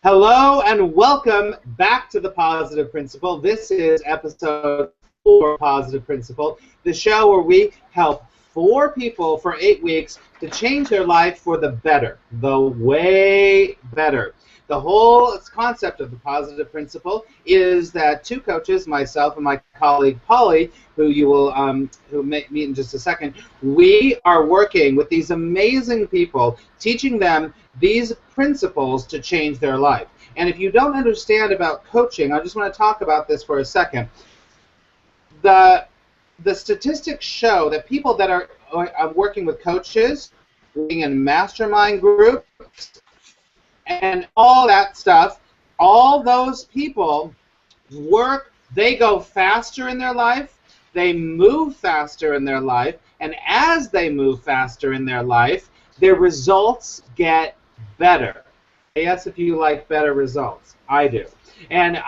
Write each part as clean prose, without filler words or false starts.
Hello and welcome back to The Positive Principle. This is episode 4, Positive Principle, the show where we help 4 people for 8 weeks to change their life for the better, the way better. The whole concept of The Positive Principle is that 2 coaches, myself and my colleague Polly, who you will meet in just a second, we are working with these amazing people, teaching them these principles to change their life. And if you don't understand about coaching, I just want to talk about this for a second. The statistics show that people that are working with coaches, working in mastermind groups, and all that stuff, all those people they go faster in their life, they move faster in their life, and as they move faster in their life, their results get better. Yes, if you like better results. I do. And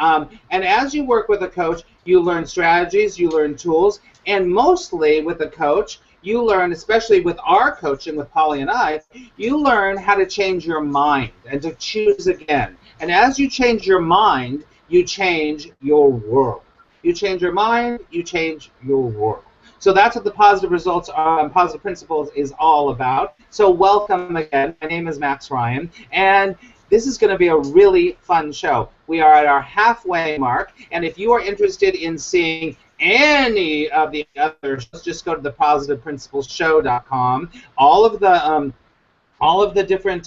as you work with a coach, you learn strategies, you learn tools, and mostly with a coach, you learn, especially with our coaching with Polly and I, you learn how to change your mind and to choose again. And as you change your mind, you change your world. You change your mind, you change your world. So that's what the Positive Results, Positive Principles is all about. So welcome again. My name is Max Ryan, and this is going to be a really fun show. We are at our halfway mark, and if you are interested in seeing any of the others, just go to thepositiveprinciplesshow.com. All of the different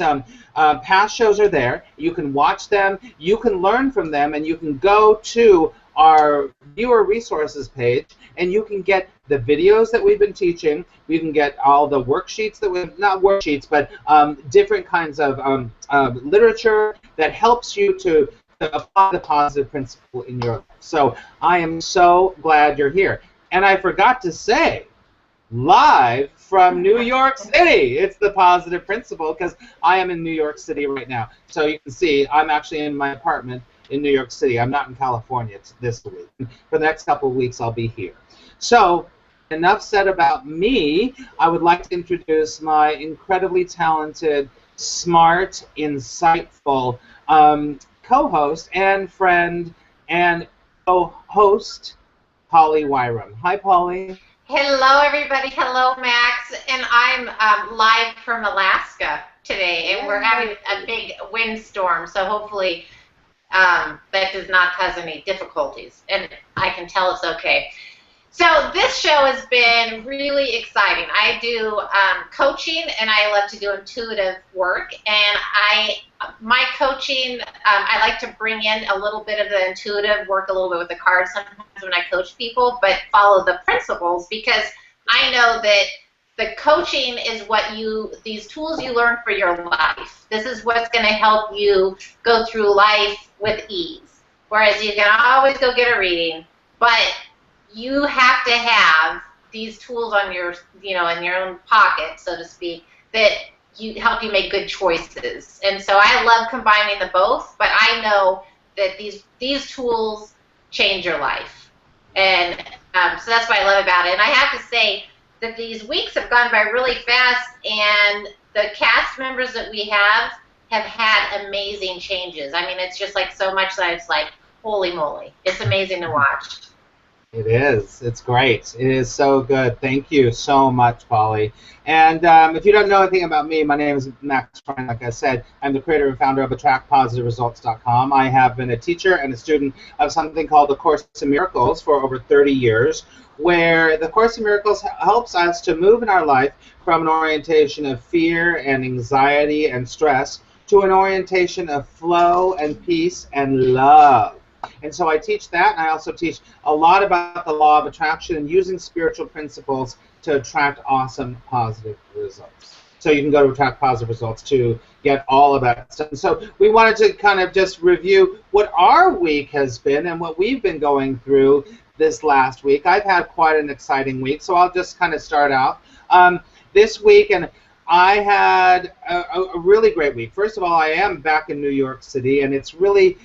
past shows are there. You can watch them, you can learn from them, and you can go to our viewer resources page, and you can get the videos that we've been teaching. You can get all the worksheets that not worksheets, but different kinds of literature that helps you to apply the positive principle in your life. So I am so glad you're here. And I forgot to say, live from New York City, it's the Positive Principle, because I am in New York City right now. So you can see I'm actually in my apartment in New York City. I'm not in California this week. For the next couple of weeks, I'll be here. So enough said about me. I would like to introduce my incredibly talented, smart, insightful co-host and friend and co-host, Polly Wyram. Hi, Polly. Hello, everybody. Hello, Max. And I'm live from Alaska today, and we're having a big windstorm, so hopefully that does not cause any difficulties, and I can tell it's okay. So this show has been really exciting. I do coaching, and I love to do intuitive work, and my coaching, I like to bring in a little bit of the intuitive work, a little bit with the cards sometimes when I coach people, but follow the principles, because I know that the coaching is these tools you learn for your life. This is what's going to help you go through life with ease. Whereas you can always go get a reading, but you have to have these tools on your, in your own pocket, so to speak, that help you make good choices. And so I love combining the both, but I know that these tools change your life. And so that's what I love about it. And I have to say that these weeks have gone by really fast, and the cast members that we have had amazing changes. I mean, it's just like so much that it's like, holy moly. It's amazing to watch. It is. It's great. It is so good. Thank you so much, Polly. And if you don't know anything about me, my name is Max Ryan. Like I said, I'm the creator and founder of AttractPositiveResults.com. I have been a teacher and a student of something called the Course in Miracles for over 30 years, where the Course in Miracles helps us to move in our life from an orientation of fear and anxiety and stress to an orientation of flow and peace and love. And so I teach that, and I also teach a lot about the law of attraction and using spiritual principles to attract awesome positive results. So you can go to Attract Positive Results to get all of that stuff. So we wanted to kind of just review what our week has been and what we've been going through this last week. I've had quite an exciting week, so I'll just kind of start out. This week, and I had a really great week. First of all, I am back in New York City, and it's really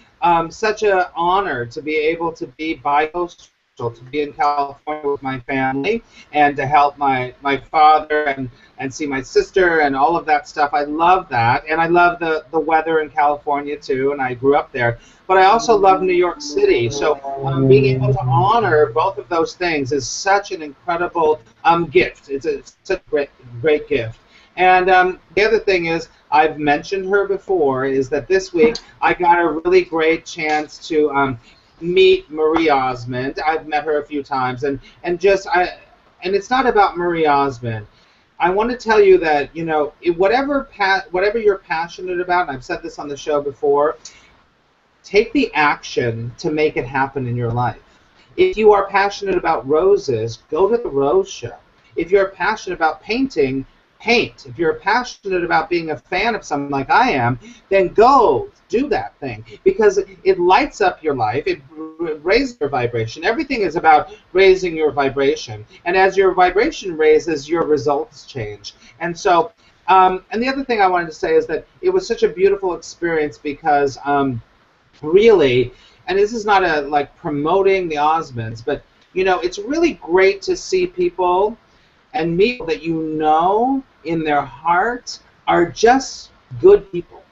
such an honor to be able to be by coast to be in California with my family and to help my father and see my sister and all of that stuff. I love that, and I love the weather in California too, and I grew up there. But I also love New York City, so being able to honor both of those things is such an incredible gift. It's such a great gift. And the other thing is, I've mentioned her before, is that this week I got a really great chance to meet Marie Osmond. I've met her a few times, and it's not about Marie Osmond. I want to tell you that, you know, whatever you're passionate about, and I've said this on the show before, take the action to make it happen in your life. If you are passionate about roses, go to the rose show. If you're passionate about painting, paint. If you're passionate about being a fan of something like I am, then go do that thing, because it lights up your life. It raises your vibration. Everything is about raising your vibration, and as your vibration raises, your results change. And so, and the other thing I wanted to say is that it was such a beautiful experience because really, and this is not like promoting the Osmonds, but you know, it's really great to see people and people that you know in their heart are just good people,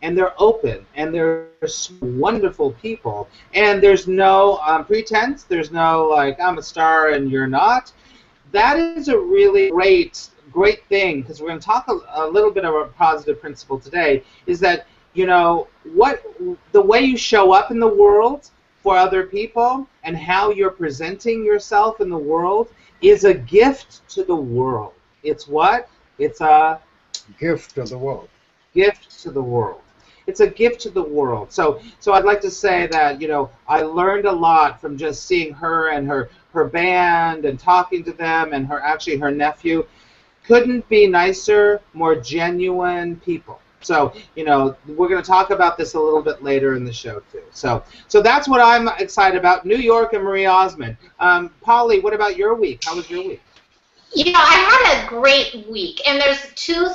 and they're open, and they're wonderful people, and there's no pretense. There's no like, I'm a star and you're not. That is a really great thing, because we're going to talk a little bit of a positive principle today, is that, you know, the way you show up in the world for other people and how you're presenting yourself in the world is a gift to the world. It's what? It's a gift to the world. Gift to the world. It's a gift to the world. So I'd like to say that, you know, I learned a lot from just seeing her and her band and talking to them, and her nephew. Couldn't be nicer, more genuine people. So, you know, we're going to talk about this a little bit later in the show, too. So that's what I'm excited about, New York and Marie Osmond. Polly, what about your week? How was your week? You know, I had a great week, and there's two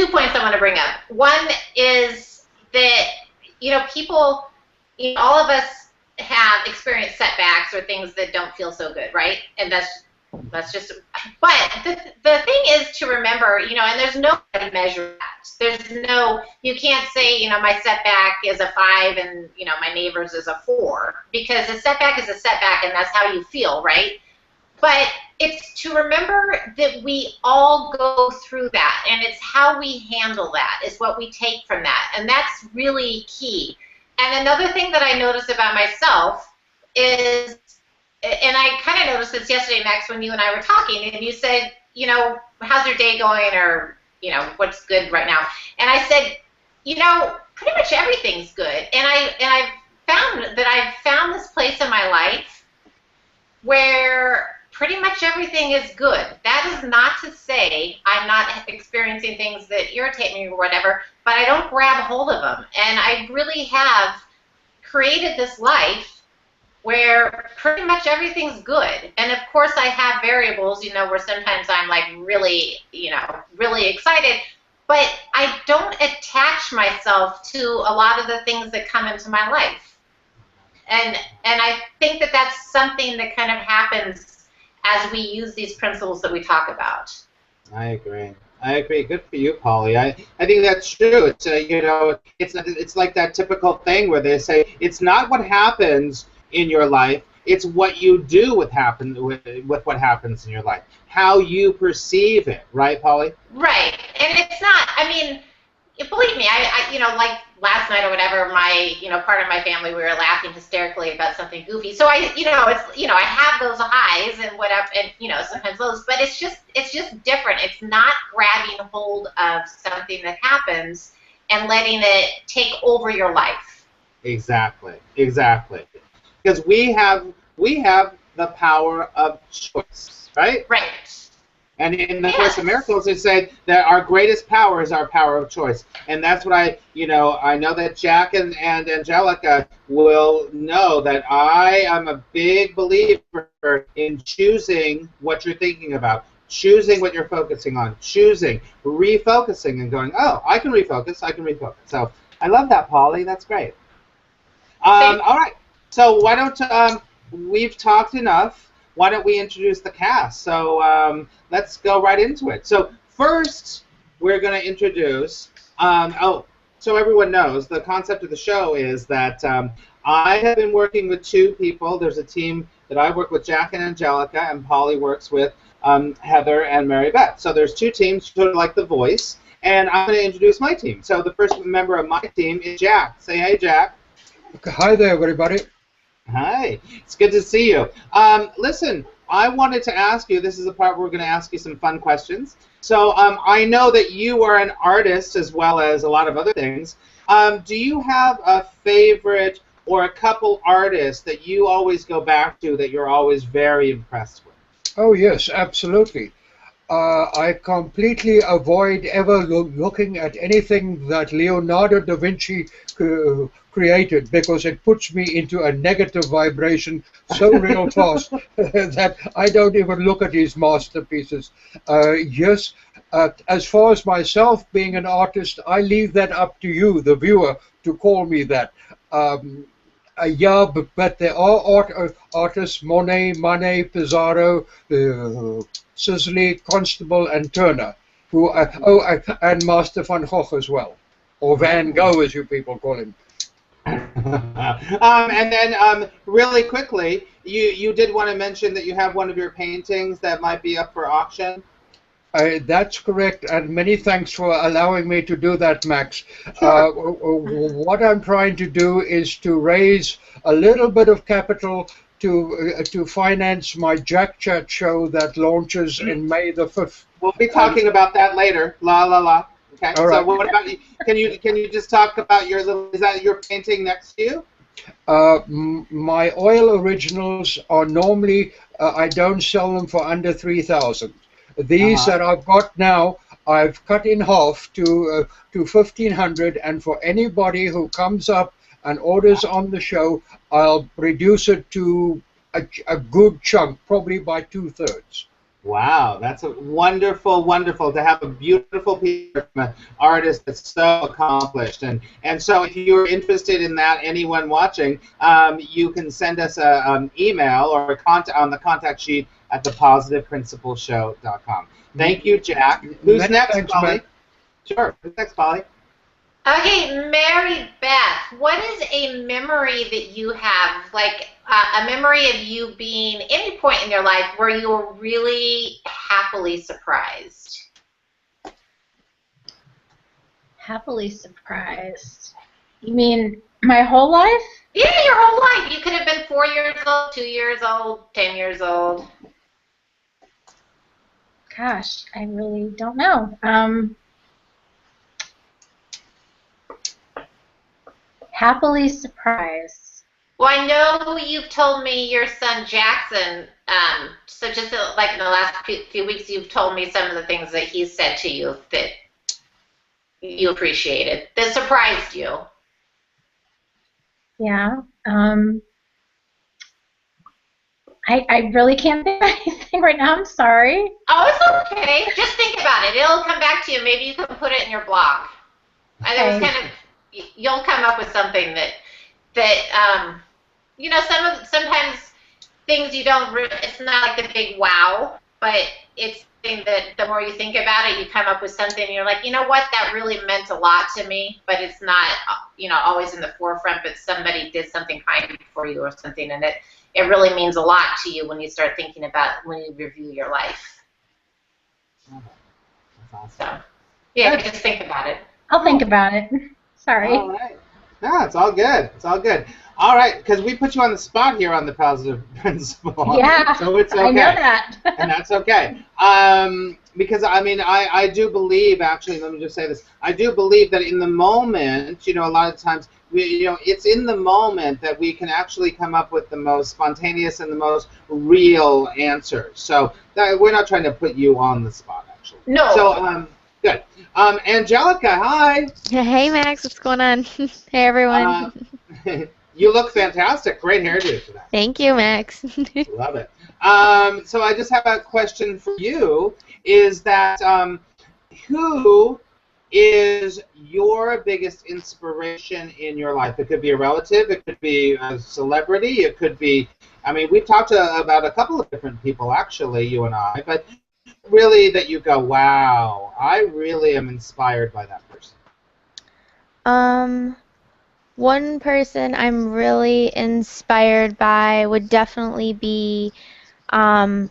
points I want to bring up. One is that, you know, people, you know, all of us have experienced setbacks or things that don't feel so good, right? And that's just, but the thing is to remember, you know, and there's no way to measure that. There's no, you can't say, you know, my setback is a 5 and, you know, my neighbor's is a 4, because a setback is a setback and that's how you feel, right? But it's to remember that we all go through that, and it's how we handle that is what we take from that, and that's really key. And another thing that I noticed about myself is, and I kind of noticed this yesterday, Max, when you and I were talking, and you said, you know, how's your day going, or, you know, what's good right now? And I said, you know, pretty much everything's good. And I've found that I've found this place in my life where pretty much everything is good. That is not to say I'm not experiencing things that irritate me or whatever, but I don't grab hold of them. And I really have created this life where pretty much everything's good. And of course I have variables, you know, where sometimes I'm like really, you know, really excited, but I don't attach myself to a lot of the things that come into my life. And I think that that's something that kind of happens as we use these principles that we talk about. I agree. Good for you, Polly. I think that's true. It's you know, it's like that typical thing where they say it's not what happens in your life, it's what you do with what happens in your life, how you perceive it, right, Polly? Right. And it's not, I mean, believe me, I you know, like last night or whatever, my, you know, part of my family, we were laughing hysterically about something goofy. So I, you know, it's, you know, I have those highs and whatever, and, you know, sometimes lows, but it's just different. It's not grabbing hold of something that happens and letting it take over your life. Exactly. Because we have the power of choice, right? Right. And in the Course of Miracles, it said that our greatest power is our power of choice. And that's what I know that Jack and Angelica will know that I am a big believer in choosing what you're thinking about, choosing what you're focusing on, choosing, refocusing, and going, oh, I can refocus. So I love that, Polly. That's great. All right. So why don't we've talked enough. Why don't we introduce the cast? So let's go right into it. So first, we're going to introduce. So everyone knows the concept of the show is that I have been working with two people. There's a team that I work with, Jack and Angelica, and Polly works with Heather and Mary Beth. So there's two teams, sort of like The Voice, and I'm going to introduce my team. So the first member of my team is Jack. Say hey, Jack. Hi there, everybody. Hi. It's good to see you. Listen, I wanted to ask you, this is the part where we're going to ask you some fun questions. So I know that you are an artist as well as a lot of other things. Do you have a favorite or a couple artists that you always go back to that you're always very impressed with? Oh, yes, absolutely. I completely avoid ever looking at anything that Leonardo da Vinci created because it puts me into a negative vibration so real fast that I don't even look at his masterpieces. Yes, as far as myself being an artist, I leave that up to you, the viewer, to call me that. Yeah, but there are artists, Monet, Manet, Pissarro, Sisley, Constable, and Turner, who and Master van Gogh as well, or Van Gogh as you people call him. And then really quickly, you did want to mention that you have one of your paintings that might be up for auction. That's correct, and many thanks for allowing me to do that, Max. Sure. What I'm trying to do is to raise a little bit of capital to finance my Jack Chat show that launches in May the 5th. We'll be talking about that later. La la la. Okay. All right. So what about you? Can you just talk about your little? Is that your painting next to you? My oil originals are normally I don't sell them for under 3,000. These that I've got now, I've cut in half to 1,500, and for anybody who comes up and orders on the show, I'll reduce it to a good chunk, probably by 2/3. Wow, that's a wonderful to have a beautiful piece from an artist that's so accomplished. And so if you're interested in that, anyone watching, you can send us an email or on the contact sheet at thepositiveprincipleshow.com. Thank you, Jack. Who's next, thanks, Polly? Matt. Sure. Who's next, Polly? Okay, Mary Beth, what is a memory that you have, like a memory of you being any point in your life where you were really happily surprised? Happily surprised? You mean my whole life? Yeah, your whole life. You could have been 4 years old, 2 years old, 10 years old. Gosh, I really don't know. Happily surprised. Well, I know you've told me your son Jackson, so just like in the last few weeks, you've told me some of the things that he said to you that you appreciated, that surprised you. Yeah. I really can't think of anything right now. I'm sorry. Oh, it's okay. Just think about it. It'll come back to you. Maybe you can put it in your blog. And it was kind of, you'll come up with something that you know, sometimes things you don't, it's not like the big wow, but it's something that the more you think about it, you come up with something and you're like, you know what, that really meant a lot to me, but it's not, you know, always in the forefront, but somebody did something kind for you or something, and it really means a lot to you when you start thinking about, when you review your life. That's awesome. So, yeah, just think about it. I'll think about it. Sorry. All right. No, it's all good. It's all good. All right, because we put you on the spot here on the Positive Principle. Yeah, so it's okay. I know that. And that's okay. Because, I mean, I do believe, actually, let me just say this, I do believe that in the moment, you know, a lot of times, it's in the moment that we can actually come up with the most spontaneous and the most real answers. So we're not trying to put you on the spot, actually. No. So, good. Angelica, hi. Hey, Max. What's going on? Hey, everyone. You look fantastic. Great hairdo today. Thank you, Max. Love it. So I just have a question for you. Is that who is your biggest inspiration in your life? It could be a relative, it could be a celebrity, it could be, I mean, we've talked about a couple of different people, actually, you and I, but really that you go, wow, I really am inspired by that person. One person I'm really inspired by would definitely be Joy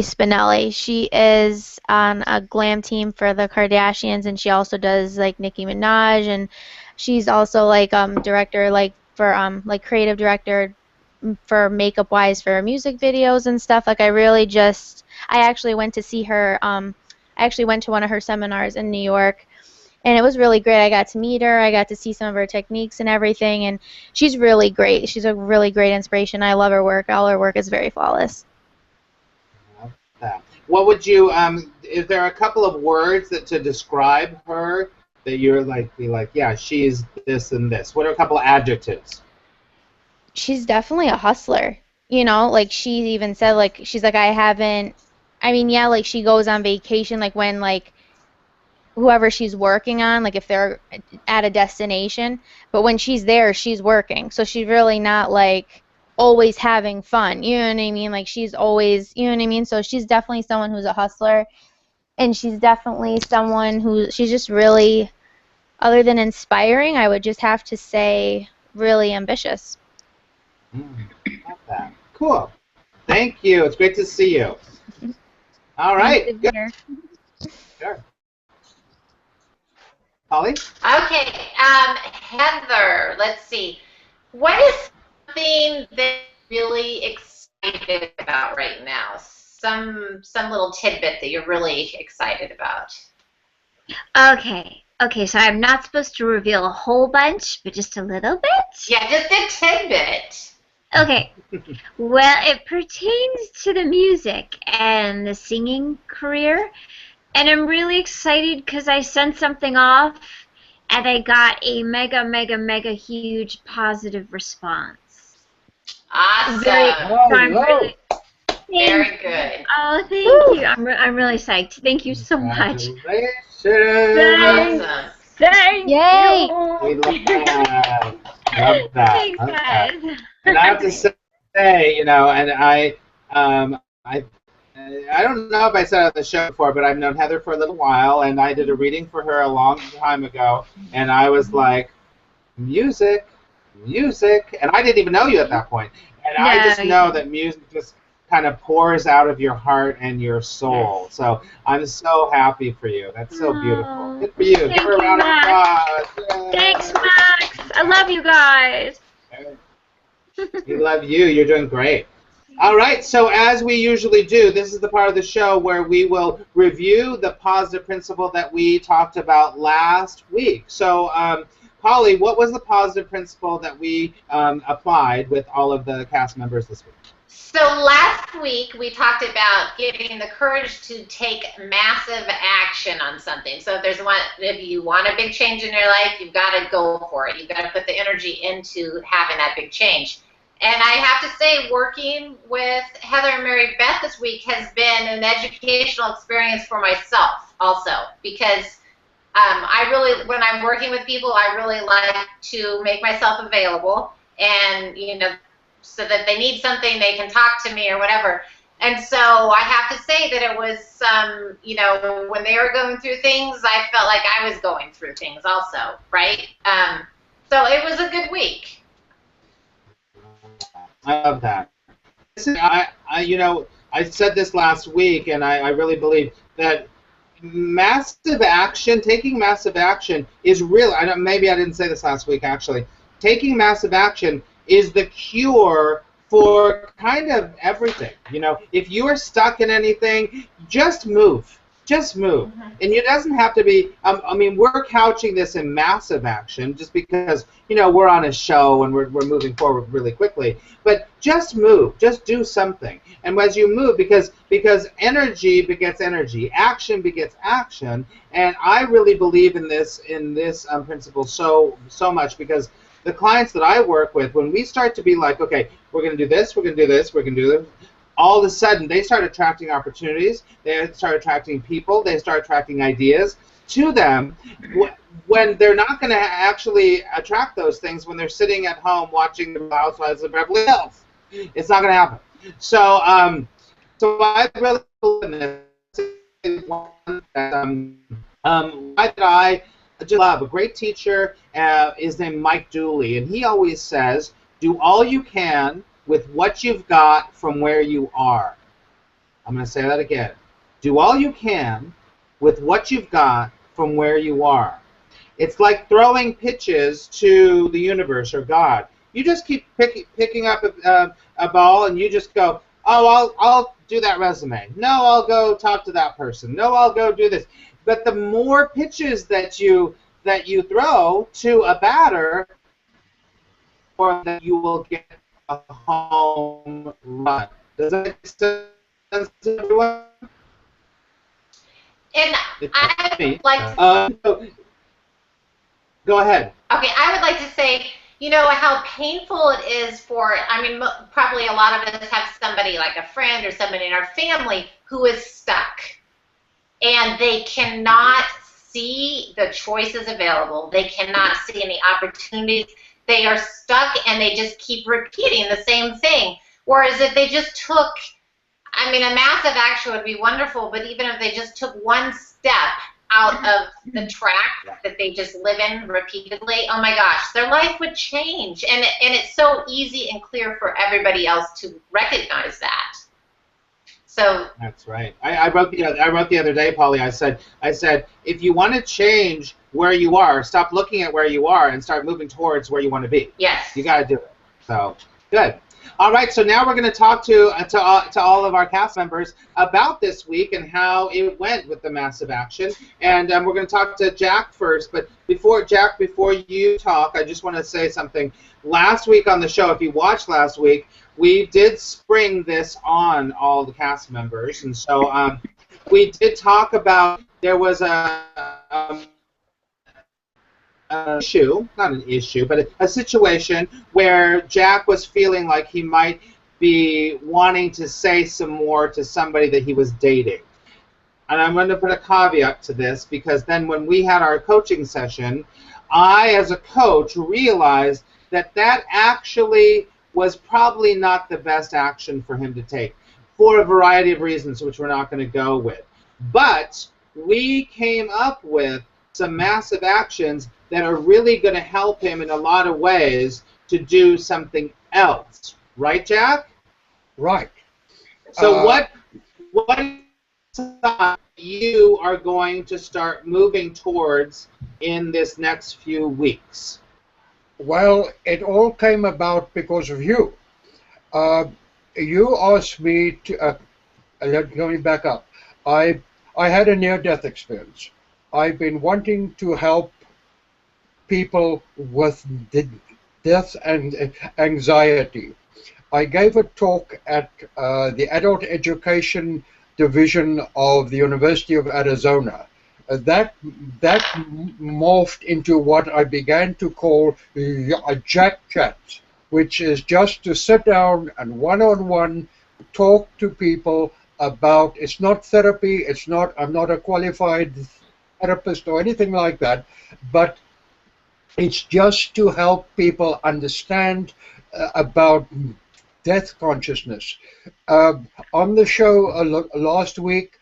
Spinelli. She is on a glam team for the Kardashians, and she also does like Nicki Minaj, and she's also like director, like for like creative director for makeup wise for music videos and stuff. Like I actually went to see her. I actually went to one of her seminars in New York, and it was really great. I got to meet her. I got to see some of her techniques and everything, and she's really great. She's a really great inspiration. I love her work. All her work is very flawless. What would you, is there a couple of words that to describe her that you're like, be like, yeah, she's this and this? What are a couple of adjectives? She's definitely a hustler. You know, like she even said, like, she's like, I mean, yeah, like she goes on vacation, like when, like, whoever she's working on, like if they're at a destination, but when she's there, she's working. So she's really not like always having fun. You know what I mean? Like she's always, you know what I mean? So she's definitely someone who's a hustler, and she's definitely someone she's just really, other than inspiring, I would just have to say really ambitious. Love that. Cool. Thank you. It's great to see you. All right. Good. Sure. Holly? Okay, Heather, let's see. What is something that you're really excited about right now? Some little tidbit that you're really excited about. Okay, so I'm not supposed to reveal a whole bunch, but just a little bit? Yeah, just a tidbit. Okay, well, it pertains to the music and the singing career, and I'm really excited because I sent something off, and I got a mega, mega, mega huge positive response. Awesome. Very good. Oh, thank you. I'm really psyched. Thank you so much. Congratulations. Awesome. Thank Yay! you. We love that. Love that. Thanks, Love guys. that. And I have to say, you know, and I don't know if I said it on the show before, but I've known Heather for a little while, and I did a reading for her a long time ago, and I was like, music, and I didn't even know you at that point. And I just know that music just kind of pours out of your heart and your soul. So I'm so happy for you. That's so beautiful. Good for you. Give her a round of applause. Thanks, Max. I love you guys. We love you. You're doing great. All right, so as we usually do, this is the part of the show where we will review the positive principle that we talked about last week. So, Polly, what was the positive principle that we applied with all of the cast members this week? So last week we talked about getting the courage to take massive action on something. So if you want a big change in your life, you've got to go for it. You've got to put the energy into having that big change. And I have to say, working with Heather and Mary Beth this week has been an educational experience for myself also, because when I'm working with people, I really like to make myself available, and so that they need something, they can talk to me or whatever. And so I have to say that it was, when they were going through things, I felt like I was going through things also, right? So it was a good week. I love that. I said this last week, and I really believe that massive action, taking massive action is real. Maybe I didn't say this last week, actually. Taking massive action is the cure for kind of everything. If you are stuck in anything, just move. Just move. Mm-hmm. And it doesn't have to be, we're couching this in massive action just because, we're on a show and we're moving forward really quickly. But just move. Just do something. And as you move, because energy begets energy, action begets action, and I really believe in this principle so much, because the clients that I work with, when we start to be like, okay, we're going to do this, we're going to do this, we're going to do this, all of a sudden they start attracting opportunities, they start attracting people, they start attracting ideas to them when they're not going to actually attract those things when they're sitting at home watching the Housewives of Beverly Hills. It's not going to happen. So, so I really believe in this. That I just love. A great teacher is named Mike Dooley, and he always says, do all you can with what you've got from where you are. I'm going to say that again. Do all you can with what you've got from where you are. It's like throwing pitches to the universe or God. You just keep picking up a ball, and you just go, oh, I'll do that resume. No, I'll go talk to that person. No, I'll go do this. But the more pitches that you throw to a batter, or that you will get a home run. Does that make sense to everyone? And I would like to... Go ahead. Okay, I would like to say, you know, how painful it is for, I mean, probably a lot of us have somebody like a friend or somebody in our family who is stuck. And they cannot see the choices available. They cannot see any opportunities. They are stuck and they just keep repeating the same thing. Whereas if they just took, I mean, a massive action would be wonderful, but even if they just took one step out of the track that they just live in repeatedly, oh my gosh, their life would change. And it's so easy and clear for everybody else to recognize that. So that's right. I wrote the other day, Polly. I said if you want to change where you are, stop looking at where you are and start moving towards where you want to be. Yes. You got to do it. So good. All right. So now we're going to talk to all of our cast members about this week and how it went with the massive action. And we're going to talk to Jack first. But before you talk, I just want to say something. Last week on the show, if you watched last week, we did spring this on all the cast members, and so we did talk about there was a issue, not an issue, but a situation where Jack was feeling like he might be wanting to say some more to somebody that he was dating. And I'm going to put a caveat to this because then when we had our coaching session, I, as a coach, realized that actually was probably not the best action for him to take for a variety of reasons, which we're not going to go with. But we came up with some massive actions that are really going to help him in a lot of ways to do something else. Right, Jack? Right. So what you are going to start moving towards in this next few weeks? Well, it all came about because of you. You asked me to. Let me back up. I had a near-death experience. I've been wanting to help people with death and anxiety. I gave a talk at the Adult Education Division of the University of Arizona. That morphed into what I began to call a Jack Chat, which is just to sit down and one-on-one talk to people about, it's not therapy, I'm not a qualified therapist or anything like that, but it's just to help people understand about death consciousness. On the show last week,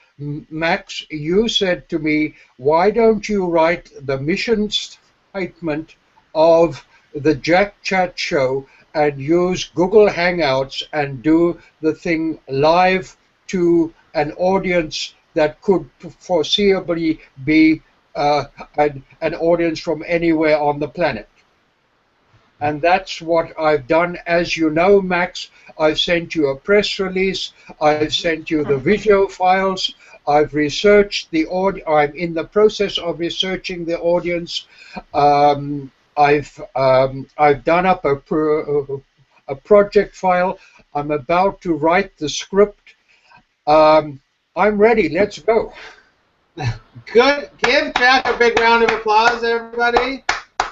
Max, you said to me, why don't you write the mission statement of the Jack Chat show and use Google Hangouts and do the thing live to an audience that could foreseeably be an audience from anywhere on the planet. And that's what I've done. As you know, Max, I've sent you a press release. I've sent you the video files. I've researched the audience. I'm in the process of researching the audience. I've done up a project file. I'm about to write the script. I'm ready. Let's go. Good. Give Jack a big round of applause, everybody.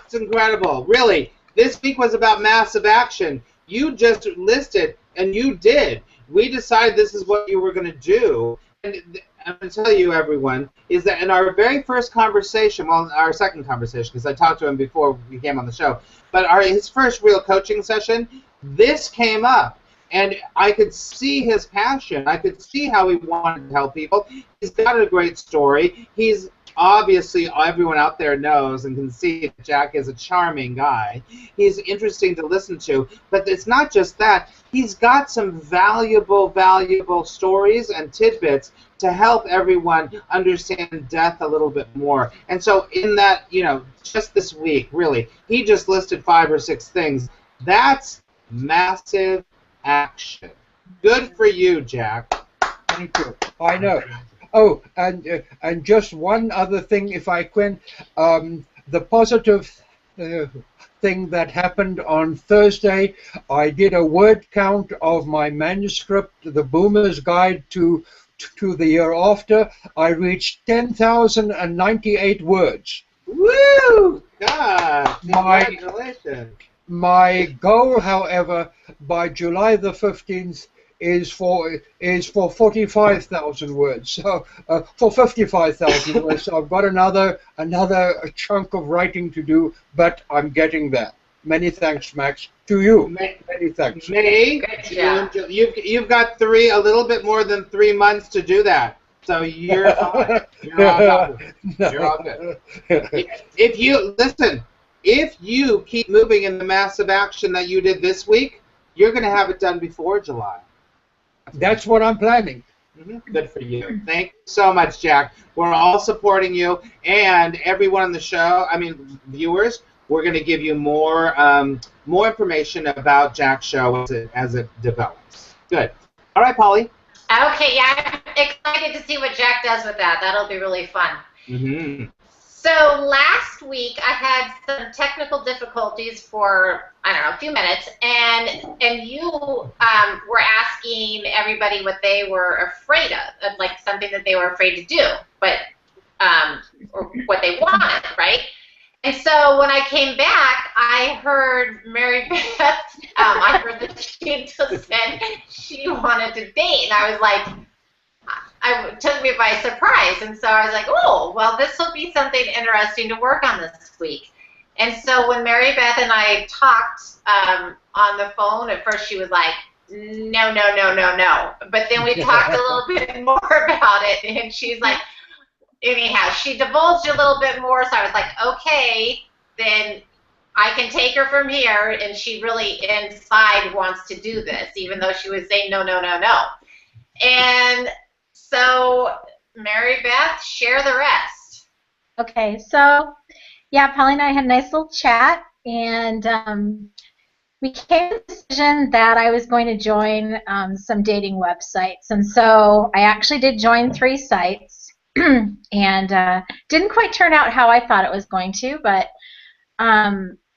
It's incredible. Really, this week was about massive action. You just listed, and you did. We decided this is what you were going to do. And I'm going to tell you, everyone, is that in our very first conversation, well, our second conversation, because I talked to him before we came on the show, but his first real coaching session, this came up. And I could see his passion. I could see how he wanted to help people. He's got a great story. He's obviously, everyone out there knows and can see that Jack is a charming guy. He's interesting to listen to. But it's not just that. He's got some valuable stories and tidbits to help everyone understand death a little bit more. And so in that, just this week, really, he just listed 5 or 6 things. That's massive action. Good for you, Jack. Thank you. I know. Oh, and just one other thing, if I can, the positive thing that happened on Thursday, I did a word count of my manuscript, The Boomer's Guide to the Year After. I reached 10,098 words. Woo! God, congratulations. My goal, however, by July the 15th is for 45,000 words. So for 55,000 words. So I've got another chunk of writing to do, but I'm getting there. Many thanks, Max. To you. Many thanks. May, June, you've got a little bit more than 3 months to do that. So you're fine. You're all good. If you listen. If you keep moving in the massive action that you did this week, you're going to have it done before July. That's what I'm planning. Good for you. Thank you so much, Jack. We're all supporting you, and everyone on the show, viewers, we're going to give you more information about Jack's show as it develops. Good. All right, Polly. Okay, yeah, I'm excited to see what Jack does with that. That'll be really fun. So last week I had some technical difficulties for, a few minutes, and you were asking everybody what they were afraid of, like something that they were afraid to do, but or what they wanted, right? And so when I came back, I heard Mary Beth, I heard that she just said she wanted to date, and I was like, it took me by surprise, and so I was like, oh, well, this will be something interesting to work on this week. And so when Mary Beth and I talked on the phone, at first she was like, no. But then we talked a little bit more about it, and she's like, anyhow, she divulged a little bit more, so I was like, okay, then I can take her from here, and she really inside wants to do this, even though she was saying no. And so, Mary Beth, share the rest. Okay, so, yeah, Polly and I had a nice little chat, and we came to the decision that I was going to join some dating websites. And so I actually did join 3 sites, and didn't quite turn out how I thought it was going to, but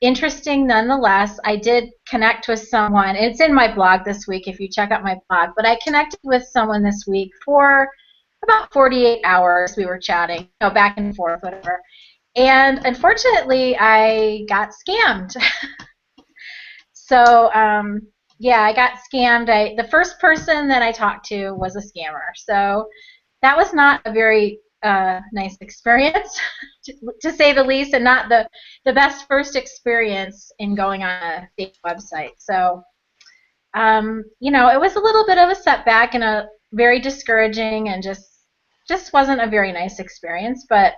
interesting nonetheless. I did connect with someone. It's in my blog this week if you check out my blog, but I connected with someone this week for about 48 hours. We were chatting, back and forth, whatever. And unfortunately, I got scammed. So, yeah, I got scammed. The first person that I talked to was a scammer. So that was not a very nice experience, to say the least, and not the best first experience in going on a dating website. So, it was a little bit of a setback and a very discouraging, and just wasn't a very nice experience. But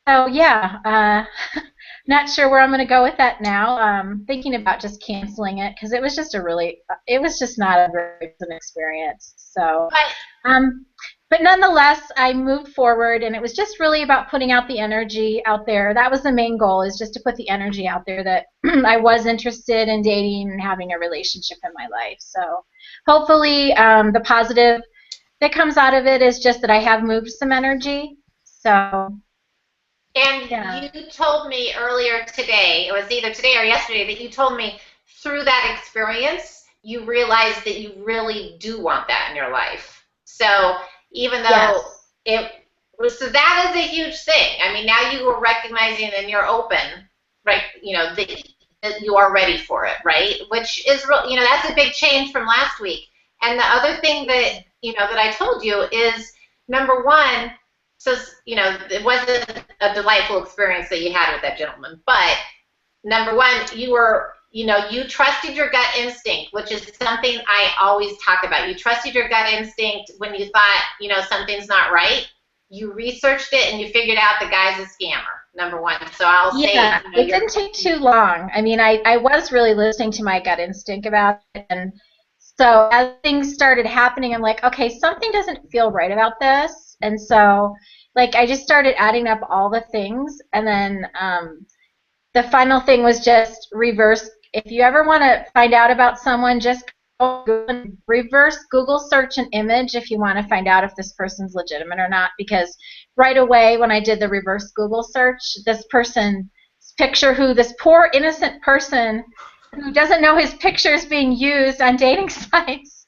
so yeah, not sure where I'm going to go with that now. Thinking about just canceling it because it was just not a very good experience. So, but nonetheless, I moved forward, and it was just really about putting out the energy out there. That was the main goal, is just to put the energy out there that I was interested in dating and having a relationship in my life. So hopefully the positive that comes out of it is just that I have moved some energy. So. And yeah. You told me earlier today, it was either today or yesterday, that you told me through that experience, you realized that you really do want that in your life. So even though so that is a huge thing. I mean, now you are recognizing and you're open, right? That you are ready for it, right? Which is real. That's a big change from last week. And the other thing that that I told you is, number one, so, it wasn't a delightful experience that you had with that gentleman, but number one, you trusted your gut instinct, which is something I always talk about. You trusted your gut instinct when you thought, something's not right. You researched it and you figured out the guy's a scammer, number one. So I'll say, it didn't take too long. I mean, I was really listening to my gut instinct about it, and so as things started happening, I'm like, okay, something doesn't feel right about this, and so like I just started adding up all the things, and then the final thing was just reverse. If you ever want to find out about someone, just go and reverse Google search an image if you want to find out if this person's legitimate or not, because right away when I did the reverse Google search, this person's picture, this poor innocent person who doesn't know his picture is being used on dating sites.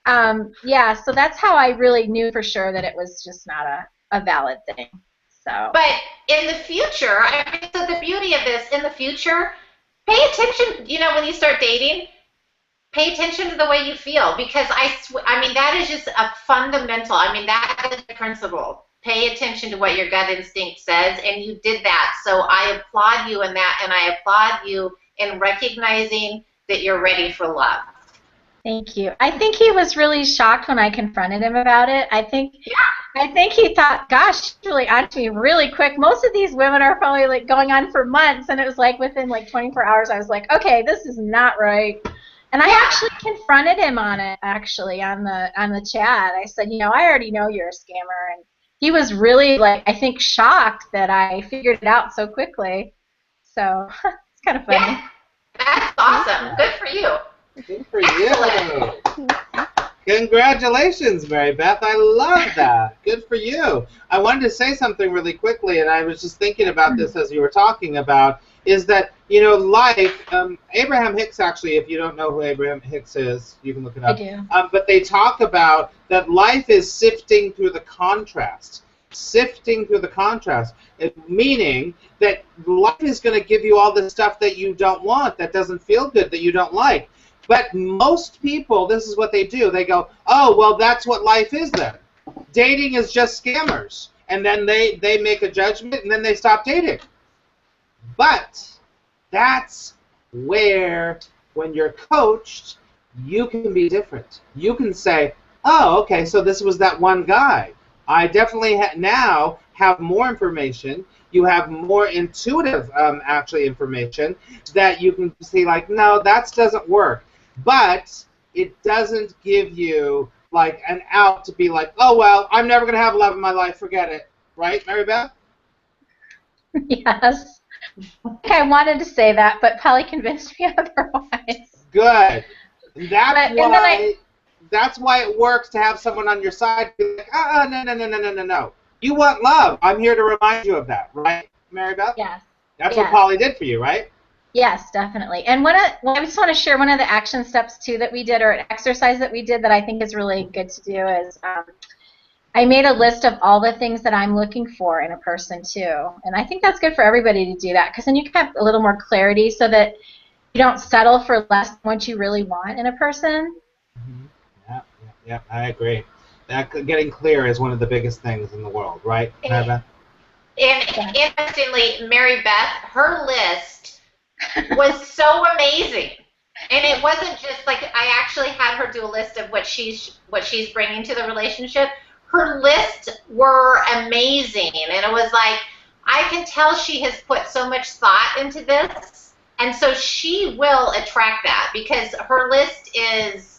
Yeah, so that's how I really knew for sure that it was just not a valid thing. So. But in the future, so the beauty of this, in the future, pay attention, when you start dating, pay attention to the way you feel, because that is just a fundamental, that is the principle. Pay attention to what your gut instinct says, and you did that. So I applaud you in that, and I applaud you in recognizing that you're ready for love. Thank you. I think he was really shocked when I confronted him about it. I think he thought, gosh, she's really onto me really quick. Most of these women are probably like going on for months, and it was like within like 24 hours I was like, okay, this is not right. And I actually confronted him on it, actually, on the chat. I said, I already know you're a scammer, and he was really, like, I think shocked that I figured it out so quickly. So it's kind of funny. Yeah. That's awesome. Good for you. Good for you. Congratulations, Mary Beth. I love that. Good for you. I wanted to say something really quickly, and I was just thinking about this as you were talking about, is that, life, Abraham Hicks, actually, if you don't know who Abraham Hicks is, you can look it up. I do. But they talk about that life is sifting through the contrast. Sifting through the contrast, meaning that life is going to give you all the stuff that you don't want, that doesn't feel good, that you don't like. But most people, this is what they do. They go, oh, well, that's what life is then. Dating is just scammers. And then they make a judgment, and then they stop dating. But that's where, when you're coached, you can be different. You can say, oh, okay, so this was that one guy. I definitely now have more information. You have more intuitive, actually, information that you can see, like, no, that doesn't work. But it doesn't give you, like, an out to be like, oh, well, I'm never going to have love in my life. Forget it. Right, Mary Beth? Yes. I wanted to say that, but Polly convinced me otherwise. Good. That's why it works to have someone on your side be like, no. You want love. I'm here to remind you of that, right, Mary Beth? Yes. That's what Polly did for you, right? Yes, definitely. And I just want to share one of the action steps, too, that we did, or an exercise that we did that I think is really good to do is I made a list of all the things that I'm looking for in a person, too. And I think that's good for everybody to do that, because then you can have a little more clarity so that you don't settle for less than what you really want in a person. Mm-hmm. Yeah, I agree. That getting clear is one of the biggest things in the world, right, Mary Beth? And interestingly, Mary Beth, her list was so amazing. And it wasn't just like I actually had her do a list of what she's bringing to the relationship. Her lists were amazing, and it was like I can tell she has put so much thought into this, and so she will attract that because her list is.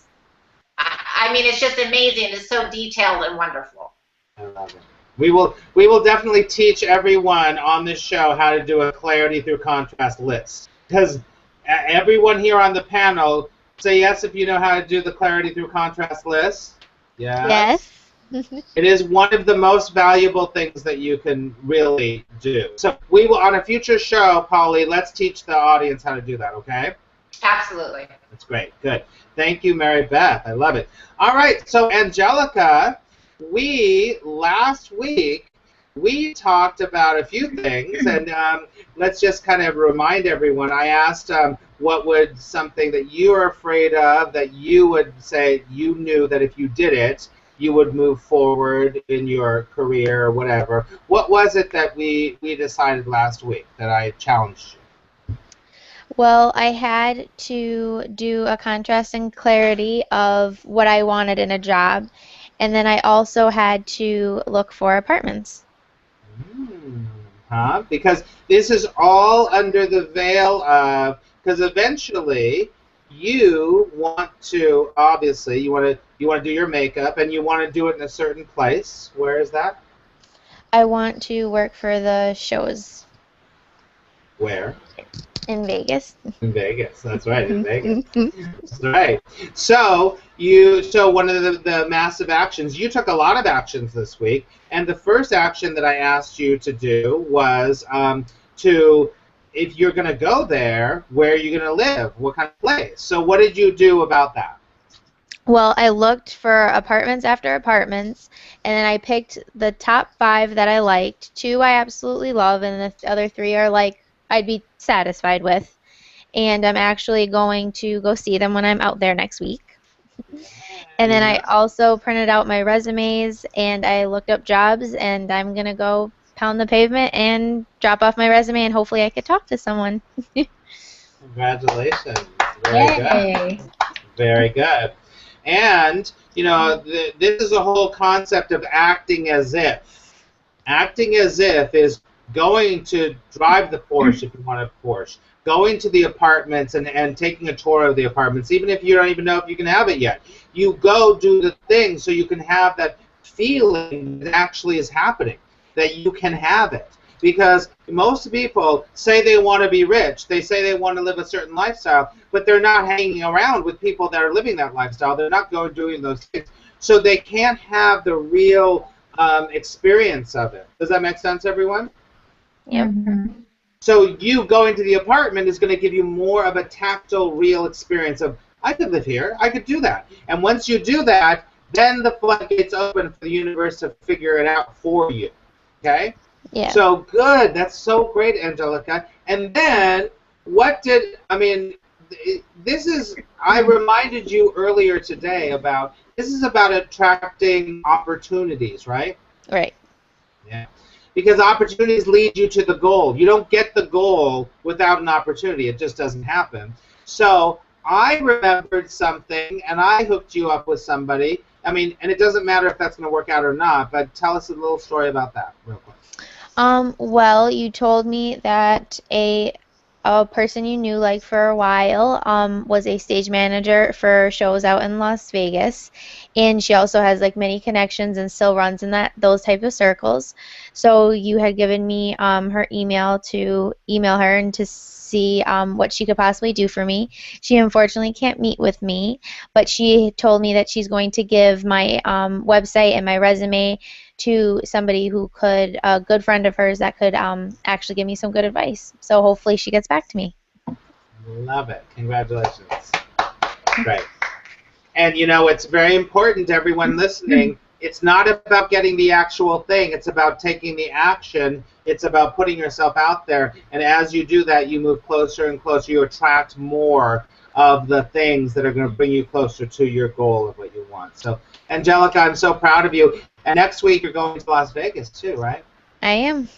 I mean, it's just amazing. It's so detailed and wonderful. I love it. We will definitely teach everyone on this show how to do a clarity through contrast list. Because everyone here on the panel, say yes if you know how to do the clarity through contrast list. Yes. It is one of the most valuable things that you can really do. So we will, on a future show, Polly, let's teach the audience how to do that, okay? Absolutely. That's great. Good. Thank you, Mary Beth. I love it. All right. So, Angelica, last week, we talked about a few things, and let's just kind of remind everyone. I asked what would something that you are afraid of that you would say you knew that if you did it, you would move forward in your career or whatever. What was it that we decided last week that I challenged you? Well, I had to do a contrast and clarity of what I wanted in a job, and then I also had to look for apartments. Huh? Because this is all under the veil of, because eventually you want to, obviously, you want to do your makeup and you want to do it in a certain place. Where is that? I want to work for the shows Where? in Vegas. In Vegas. That's right, in Vegas. That's right. So one of the massive actions, you took a lot of actions this week, and the first action that I asked you to do was to, if you're going to go there, where are you going to live? What kind of place? So what did you do about that? Well, I looked for apartments after apartments, and then I picked the top 5 that I liked. 2 I absolutely love, and the other 3 are like I'd be satisfied with. And I'm actually going to go see them when I'm out there next week. And then I also printed out my resumes, and I looked up jobs, and I'm going to go pound the pavement and drop off my resume, and hopefully I could talk to someone. Congratulations. Very Yay. good. Very good. And, this is a whole concept of acting as if. Acting as if is going to drive the Porsche if you want a Porsche, going to the apartments and taking a tour of the apartments, even if you don't even know if you can have it yet. You go do the thing so you can have that feeling that actually is happening, that you can have it. Because most people say they want to be rich, they say they want to live a certain lifestyle, but they're not hanging around with people that are living that lifestyle. They're not doing those things. So they can't have the real experience of it. Does that make sense, everyone? Yep. Mm-hmm. So you going to the apartment is going to give you more of a tactile, real experience of, I could live here, I could do that. And once you do that, then the floodgates open for the universe to figure it out for you. Okay? Yeah. So good. That's so great, Angelica. And then I reminded you earlier today about, this is about attracting opportunities, right? Right. Yeah. Because opportunities lead you to the goal. You don't get the goal without an opportunity. It just doesn't happen. So I remembered something, and I hooked you up with somebody. And it doesn't matter if that's going to work out or not, but tell us a little story about that real quick. Well, you told me that a person you knew like for a while was a stage manager for shows out in Las Vegas, and she also has like many connections and still runs in those type of circles. So you had given me her email to email her and to see what she could possibly do for me. She unfortunately can't meet with me, but she told me that she's going to give my website and my resume to somebody who could, a good friend of hers that could actually give me some good advice. So hopefully she gets back to me. Love it. Congratulations. Great. And it's very important to everyone listening. It's not about getting the actual thing. It's about taking the action. It's about putting yourself out there. And as you do that, you move closer and closer. You attract more of the things that are going to bring you closer to your goal of what you want. So, Angelica, I'm so proud of you. And next week you're going to Las Vegas too, right? I am.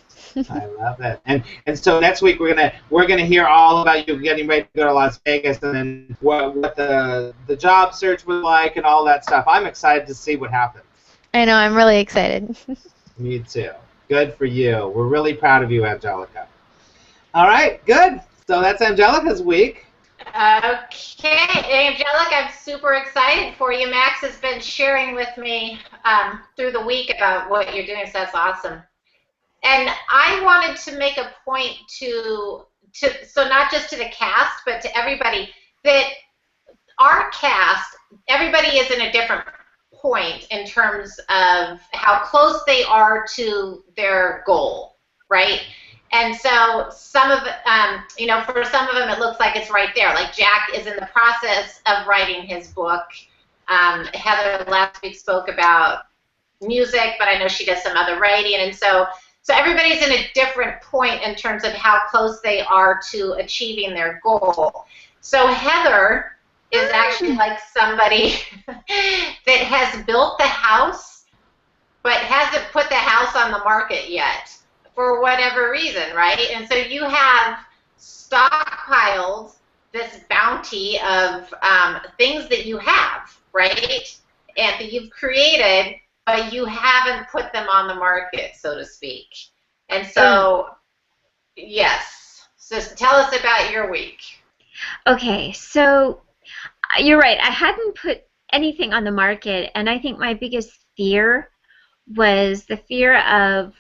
I love it. And so next week we're gonna hear all about you getting ready to go to Las Vegas, and then what the job search was like and all that stuff. I'm excited to see what happens. I know, I'm really excited. Me too. Good for you. We're really proud of you, Angelica. All right, good. So that's Angelica's week. Okay, Angelica, I'm super excited for you. Max has been sharing with me through the week about what you're doing, so that's awesome. And I wanted to make a point so not just to the cast, but to everybody, that our cast, everybody is in a different point in terms of how close they are to their goal, right? And so some of, for some of them it looks like it's right there. Like Jack is in the process of writing his book. Heather last week spoke about music, but I know she does some other writing. And so everybody's in a different point in terms of how close they are to achieving their goal. So Heather is actually like somebody that has built the house but hasn't put the house on the market yet for whatever reason, right? And so you have stockpiled this bounty of things that you have, right? And that you've created, but you haven't put them on the market, so to speak. And so, yes. So tell us about your week. Okay, so you're right. I hadn't put anything on the market, and I think my biggest fear was the fear of,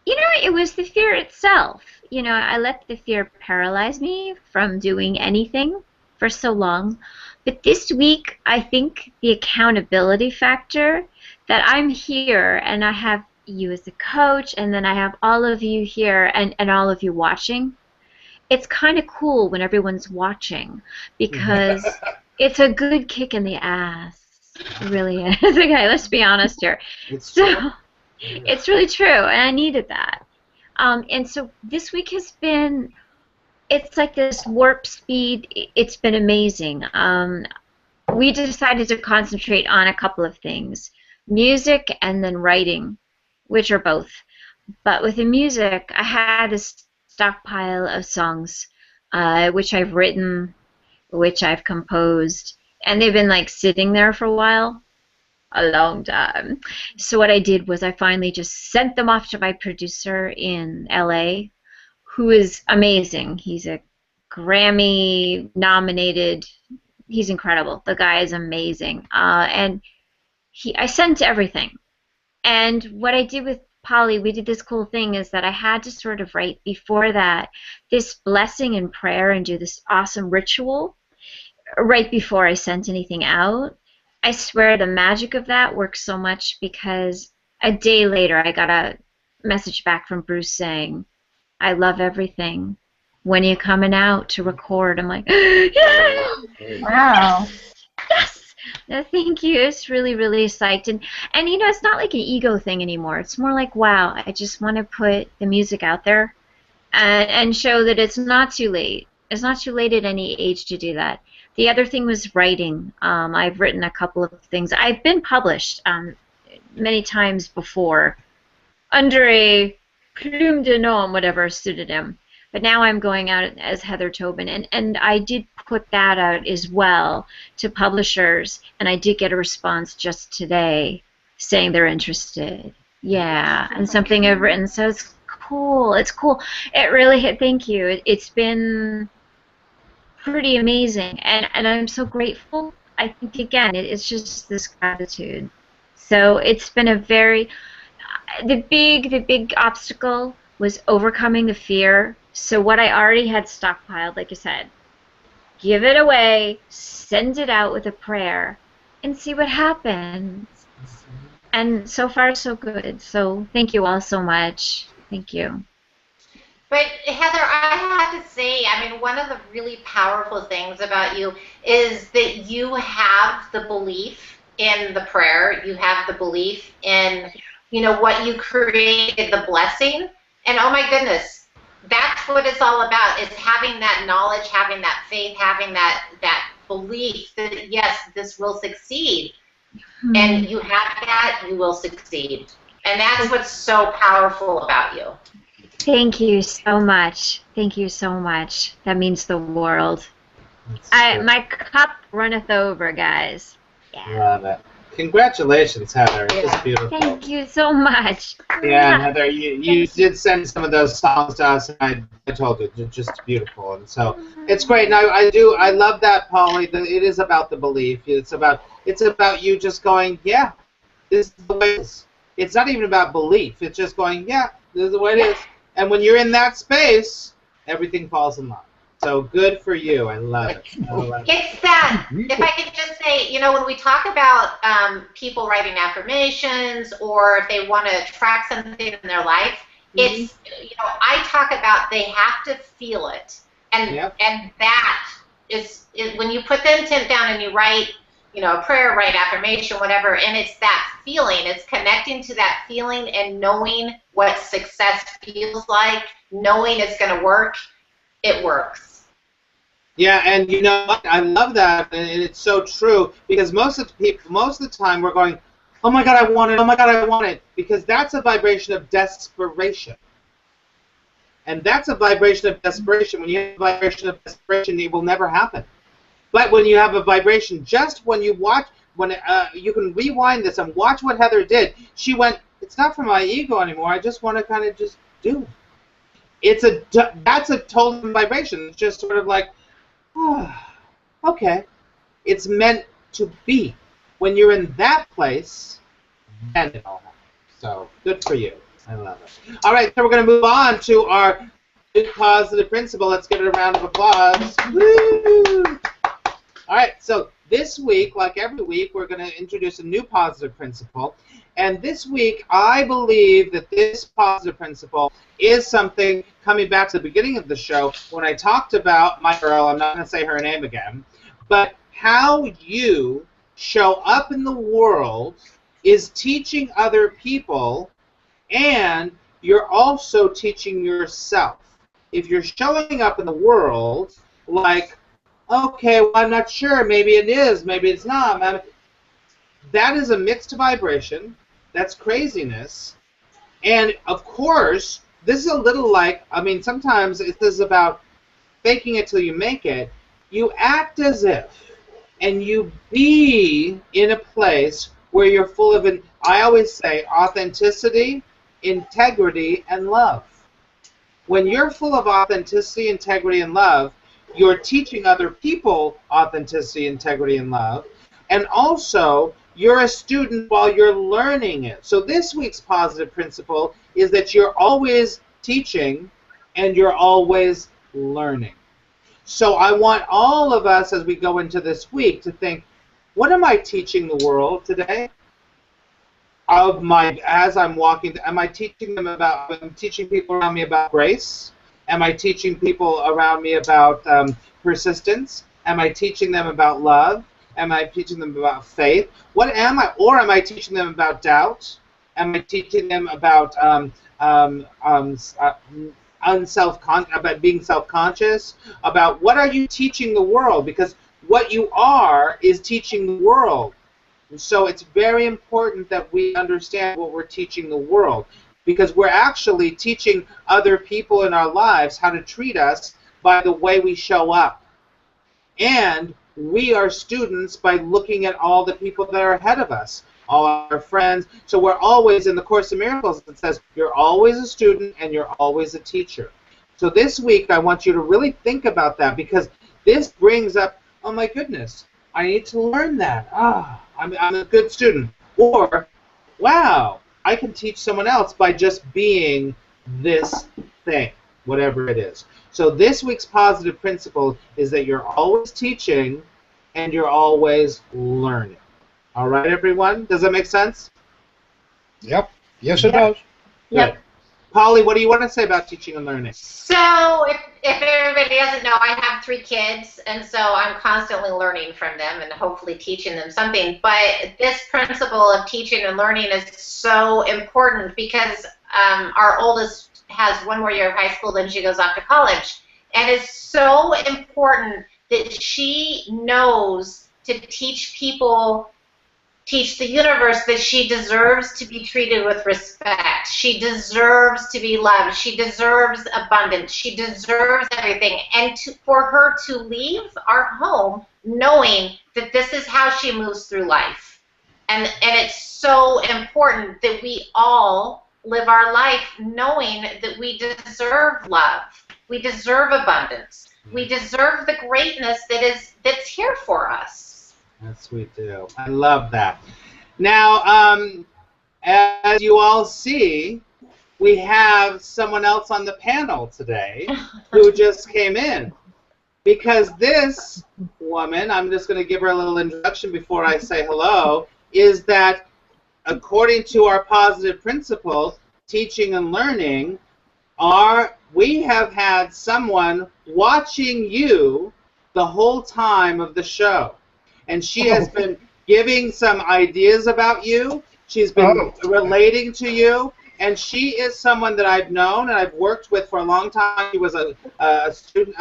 it was the fear itself. I let the fear paralyze me from doing anything for so long. But this week, I think the accountability factor that I'm here and I have you as a coach, and then I have all of you here and all of you watching. It's kind of cool when everyone's watching because it's a good kick in the ass. It really is. Okay, let's be honest here. It's really true, and I needed that. And so this week has been, it's like this warp speed. It's been amazing. We decided to concentrate on a couple of things, music and then writing, which are both. But with the music, I had a stockpile of songs, which I've written, which I've composed, and they've been like sitting there for a while, a long time. So what I did was I finally just sent them off to my producer in LA, who is amazing. He's a Grammy nominated. He's incredible. The guy is amazing. And I sent everything. And what I did with Polly, we did this cool thing is that I had to sort of write before that this blessing and prayer and do this awesome ritual right before I sent anything out. I swear the magic of that works so much because a day later I got a message back from Bruce saying, I love everything. When are you coming out to record? I'm like, yeah! Wow. Yes! No, thank you. It's really, really psyched. And it's not like an ego thing anymore. It's more like, wow, I just want to put the music out there and show that it's not too late. It's not too late at any age to do that. The other thing was writing. I've written a couple of things. I've been published many times before under a plume de nom, whatever pseudonym. But now I'm going out as Heather Tobin, and I did put that out as well to publishers, and I did get a response just today saying they're interested. Yeah, and something I've written, so it's cool. It's cool. It really hit. Thank you. It's been pretty amazing, and I'm so grateful. I think again, it's just this gratitude. So it's been a very the big obstacle was overcoming the fear. So what I already had stockpiled, like I said, give it away, send it out with a prayer, and see what happens. And so far, so good. So thank you all so much. Thank you. But Heather, I have to say, I mean, one of the really powerful things about you is that you have the belief in the prayer. You have the belief in, what you created, the blessing. And oh my goodness, that's what it's all about, is having that knowledge, having that faith, having that belief that, yes, this will succeed. Mm-hmm. And you have that, you will succeed. And that's what's so powerful about you. Thank you so much. Thank you so much. That means the world. My cup runneth over, guys. Yeah. Love it. Congratulations, Heather. It's just beautiful. Thank you so much. Yeah, and Heather, you did send some of those songs to us, and I told you, they're just beautiful. And so it's great. And I love that, Polly, that it is about the belief. It's about you just going, yeah, this is the way it is. It's not even about belief. It's just going, yeah, this is the way it is. And when you're in that space, everything falls in line. So good for you. I love it. It's that. If I could just say, when we talk about people writing affirmations or if they want to track something in their life, it's, I talk about they have to feel it. And that is when you put the intent down and you write, a prayer, write affirmation, whatever, and it's that feeling. It's connecting to that feeling and knowing what success feels like, knowing it's going to work. It works. Yeah, and you know what? I love that, and it's so true because most of the time we're going, "Oh my God, I want it! Oh my God, I want it!" Because that's a vibration of desperation, and that's a vibration of desperation. When you have a vibration of desperation, it will never happen. But when you have a vibration, just when you watch, when you can rewind this and watch what Heather did. She went, "It's not for my ego anymore. I just want to kind of just do." That's a total vibration. It's just sort of like, oh, okay. It's meant to be. When you're in that place, then it all happens. So good for you. I love it. All right, so we're going to move on to our big positive principle. Let's give it a round of applause. Woo! All right, so this week, like every week, we're going to introduce a new positive principle. And this week, I believe that this positive principle is something, coming back to the beginning of the show, when I talked about my girl, I'm not going to say her name again, but how you show up in the world is teaching other people, and you're also teaching yourself. If you're showing up in the world like, okay, well, I'm not sure, maybe it is, maybe it's not, that is a mixed vibration. That's craziness. And, of course, this is a little like, I mean, sometimes this is about faking it till you make it. You act as if, and you be in a place where you're full of, I always say, authenticity, integrity, and love. When you're full of authenticity, integrity, and love, you're teaching other people authenticity, integrity, and love. And also, you're a student while you're learning it. So this week's positive principle is that you're always teaching and you're always learning. So I want all of us, as we go into this week, to think, what am I teaching the world today? As I'm walking, am I teaching them about? I'm teaching people around me about grace. Am I teaching people around me about persistence? Am I teaching them about love? Am I teaching them about faith? What am I? Or am I teaching them about doubt? Am I teaching them about about being self-conscious? About what are you teaching the world? Because what you are is teaching the world. And so it's very important that we understand what we're teaching the world, because we're actually teaching other people in our lives how to treat us by the way we show up. And we are students by looking at all the people that are ahead of us, all our friends. So we're always, in the Course in Miracles, it says you're always a student and you're always a teacher. So this week I want you to really think about that, because this brings up, oh my goodness, I need to learn that. I'm a good student. Or, wow, I can teach someone else by just being this thing, whatever it is. So this week's positive principle is that you're always teaching and you're always learning. All right, everyone? Does that make sense? Yep. Yes, it does. Yep. Polly, what do you want to say about teaching and learning? So, if everybody doesn't know, I have 3 kids, and so I'm constantly learning from them and hopefully teaching them something. But this principle of teaching and learning is so important because our oldest has 1 more year of high school, then she goes off to college. And it's so important that she knows to teach people, teach the universe that she deserves to be treated with respect. She deserves to be loved. She deserves abundance. She deserves everything. And for her to leave our home knowing that this is how she moves through life. And it's so important that we all live our life knowing that we deserve love. We deserve abundance. We deserve the greatness that's here for us. Yes, we do. I love that. Now, as you all see, we have someone else on the panel today who just came in. Because this woman, I'm just going to give her a little introduction before I say hello, is that according to our positive principle, teaching and learning, we have had someone watching you the whole time of the show. And she has been giving some ideas about you. She's been relating to you. and she is someone that I've known and I've worked with for a long time. She was a student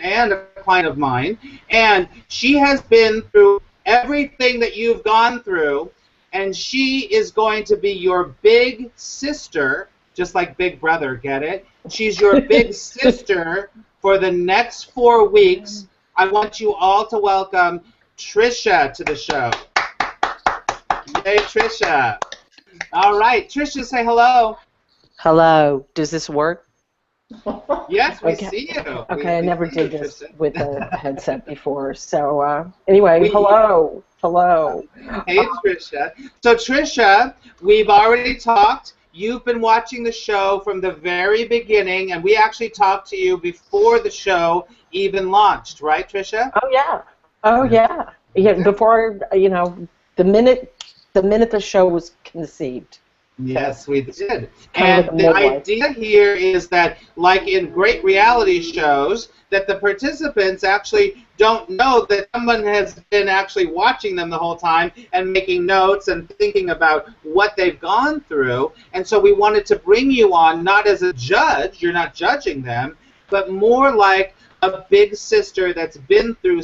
and a client of mine, and she has been through everything that you've gone through, and she is going to be your big sister, just like Big Brother, get it? She's your big sister for the next 4 weeks. I want you all to welcome Trisha to the show. Yay, Trisha. All right, Trisha, say hello. Hello. Does this work? Yes, we Okay. see you. Okay, I never did this Trisha. with a headset before. So anyway, hello. Hello. Hey, Trisha. So, Trisha, we've already talked. You've been watching the show from the very beginning, and we actually talked to you before the show even launched, right, Trisha? Oh yeah. Oh yeah. Yeah. Before the minute the show was conceived. Yes, we did. Kind of And like a the midwife. idea here is that, like in great reality shows, that the participants actually don't know that someone has been actually watching them the whole time and making notes and thinking about what they've gone through. And so we wanted to bring you on not as a judge, you're not judging them, but more like a big sister that's been through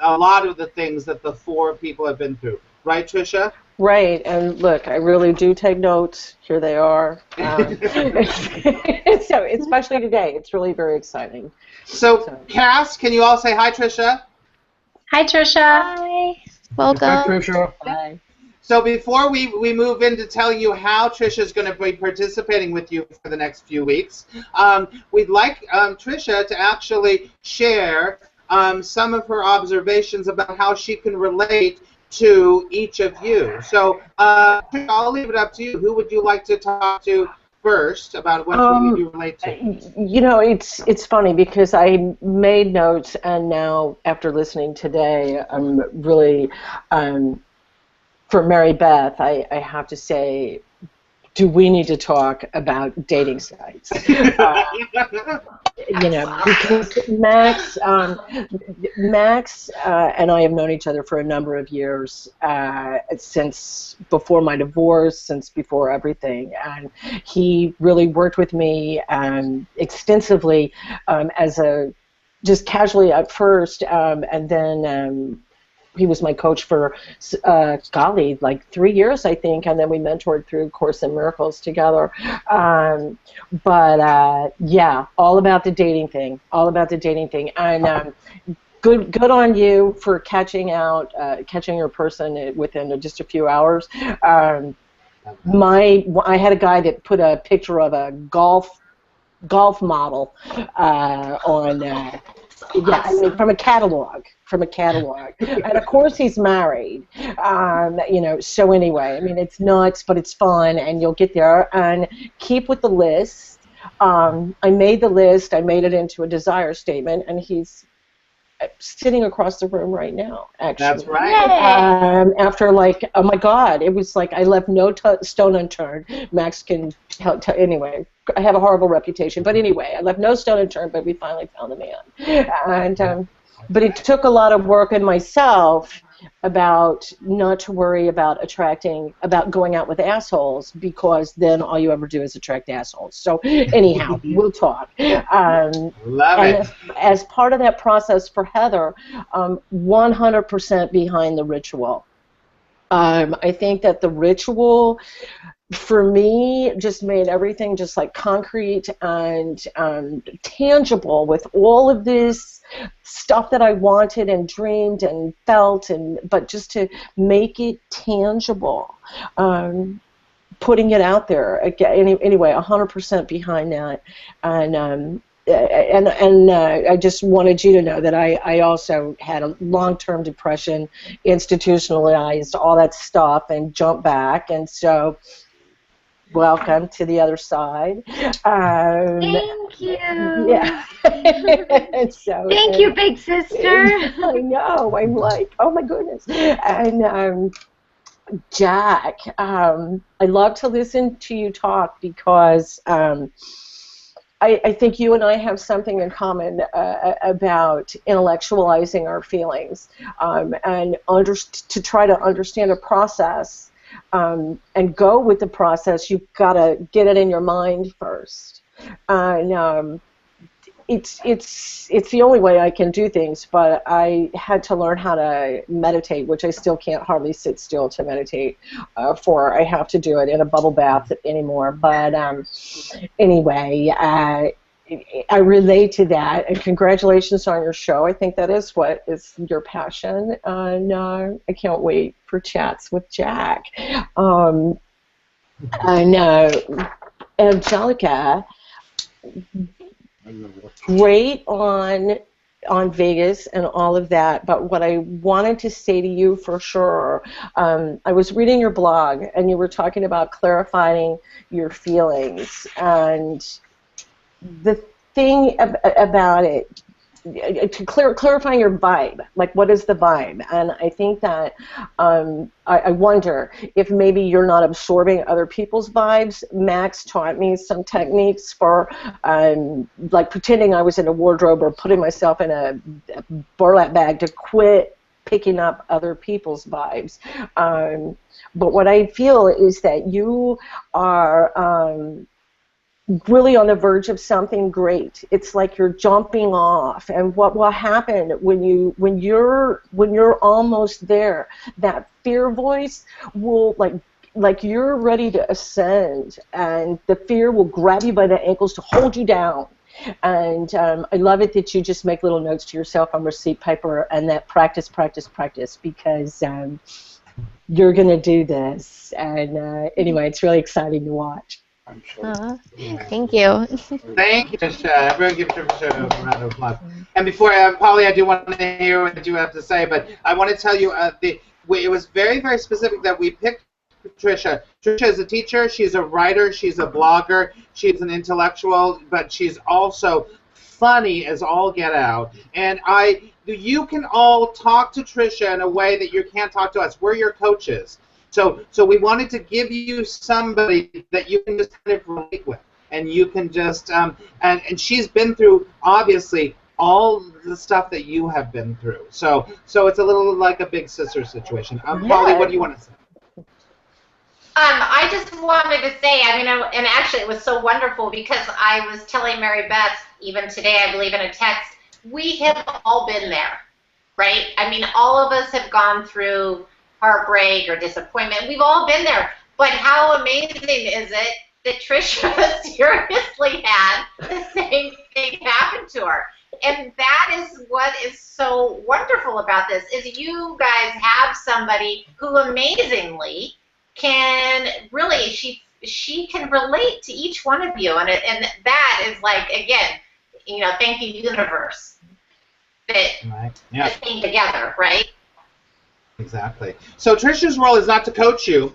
a lot of the things that the 4 people have been through. Right, Trisha? Right, and look, I really do take notes. Here they are. So, especially today, it's really very exciting. So, Cass, can you all say hi, Trisha? Hi, Trisha. Hi. Hi, Welcome. Trisha. Bye. So before we move into telling you how Trisha is going to be participating with you for the next few weeks, we'd like Trisha to actually share some of her observations about how she can relate to each of you. So Trisha, I'll leave it up to you. Who would you like to talk to first about what you relate to? It's funny because I made notes, and now after listening today, I'm really for Mary Beth, I have to say, do we need to talk about dating sites? Because Max and I have known each other for a number of years, since before my divorce, since before everything, and he really worked with me extensively as just casually at first, and then he was my coach for, like 3 years, I think, and then we mentored through Course in Miracles together. Yeah, all about the dating thing, and good on you for catching your person within just a few hours. I had a guy that put a picture of a golf model on. Yeah, I mean, from a catalog, and of course he's married. So anyway, I mean, it's nuts, but it's fun, and you'll get there. And keep with the list. I made the list. I made it into a desire statement, and he's sitting across the room right now. Actually, that's right. After oh my God, it was like I left no stone unturned. Max can tell. Anyway, I have a horrible reputation, but anyway, I left no stone unturned. But we finally found the man, and but it took a lot of work in myself about not to worry about going out with assholes, because then all you ever do is attract assholes. So anyhow, we'll talk. Love it. As part of that process for Heather, 100% behind the ritual. I think that the ritual, for me, just made everything just like concrete and tangible, with all of this stuff that I wanted and dreamed and felt, but just to make it tangible, putting it out there. Anyway, 100% behind that, and I just wanted you to know that I also had a long-term depression, institutionalized all that stuff, and jumped back, and so welcome to the other side. Thank you. Yeah. Thank you, big sister. I know. I'm like, oh my goodness. And Jack, I love to listen to you talk, because I think you and I have something in common about intellectualizing our feelings, and to try to understand a process and go with the process, you've got to get it in your mind first. And it's the only way I can do things, but I had to learn how to meditate, which I still can't hardly sit still to meditate for. I have to do it in a bubble bath anymore. But anyway, I relate to that, and congratulations on your show. I think that is what is your passion, and I can't wait for chats with Jack. And Angelica, great on Vegas and all of that, but what I wanted to say to you for sure, I was reading your blog, and you were talking about clarifying your feelings, and the thing about it, to clarifying your vibe, like what is the vibe? And I think that I wonder if maybe you're not absorbing other people's vibes. Max taught me some techniques for like pretending I was in a wardrobe or putting myself in a burlap bag to quit picking up other people's vibes. But what I feel is that you are really on the verge of something great. It's like you're jumping off, and what will happen when you're almost there, that fear voice will like you're ready to ascend, and the fear will grab you by the ankles to hold you down. And I love it that you just make little notes to yourself on receipt paper, and that practice, because you're gonna do this. And anyway, it's really exciting to watch. I'm sure. Thank you. Thank you, Trisha. Everyone give Trisha a round of applause. And before, Polly, I do want to hear what you have to say, but I want to tell you, it was very, very specific that we picked Trisha. Trisha is a teacher, she's a writer, she's a blogger, she's an intellectual, but she's also funny as all get out. And you can all talk to Trisha in a way that you can't talk to us. We're your coaches. So we wanted to give you somebody that you can just kind of relate with, and you can just and she's been through obviously all the stuff that you have been through. So it's a little like a big sister situation. Polly, what do you want to say? I just wanted to say, I mean, and actually it was so wonderful because I was telling Mary Beth even today, I believe in a text, we have all been there, right? I mean, all of us have gone through heartbreak or disappointment. We've all been there. But how amazing is it that Trisha seriously had the same thing happen to her? And that is what is so wonderful about this, is you guys have somebody who amazingly can really, she can relate to each one of you. And that is like, again, you know, thank you, universe, that this came together, right? Exactly. So Trisha's role is not to coach you.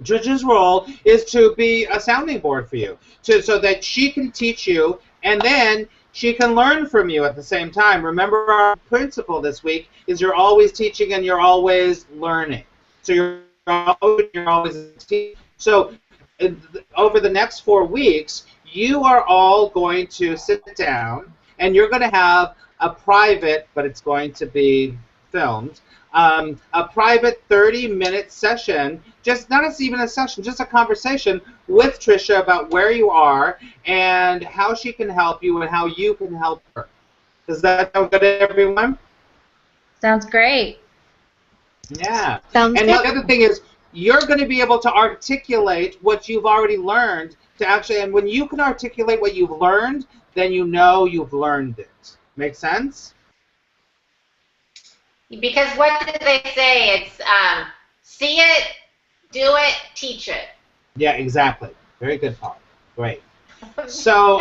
Trisha's role is to be a sounding board for you, so that she can teach you, and then she can learn from you at the same time. Remember, our principle this week is you're always teaching and you're always learning. So you're always teaching. So over the next 4 weeks, you are all going to sit down, and you're going to have a private, but it's going to be filmed, a private 30-minute session, just not even a session, just a conversation with Trisha about where you are and how she can help you and how you can help her. Does that sound good to everyone? Sounds great. Yeah. Sounds and good. the other thing is, you're going to be able to articulate what you've already learned to actually, and when you can articulate what you've learned, then you know you've learned it. Make sense? Because what did they say? It's see it, do it, teach it. Yeah, exactly. Very good, Paul. Great. So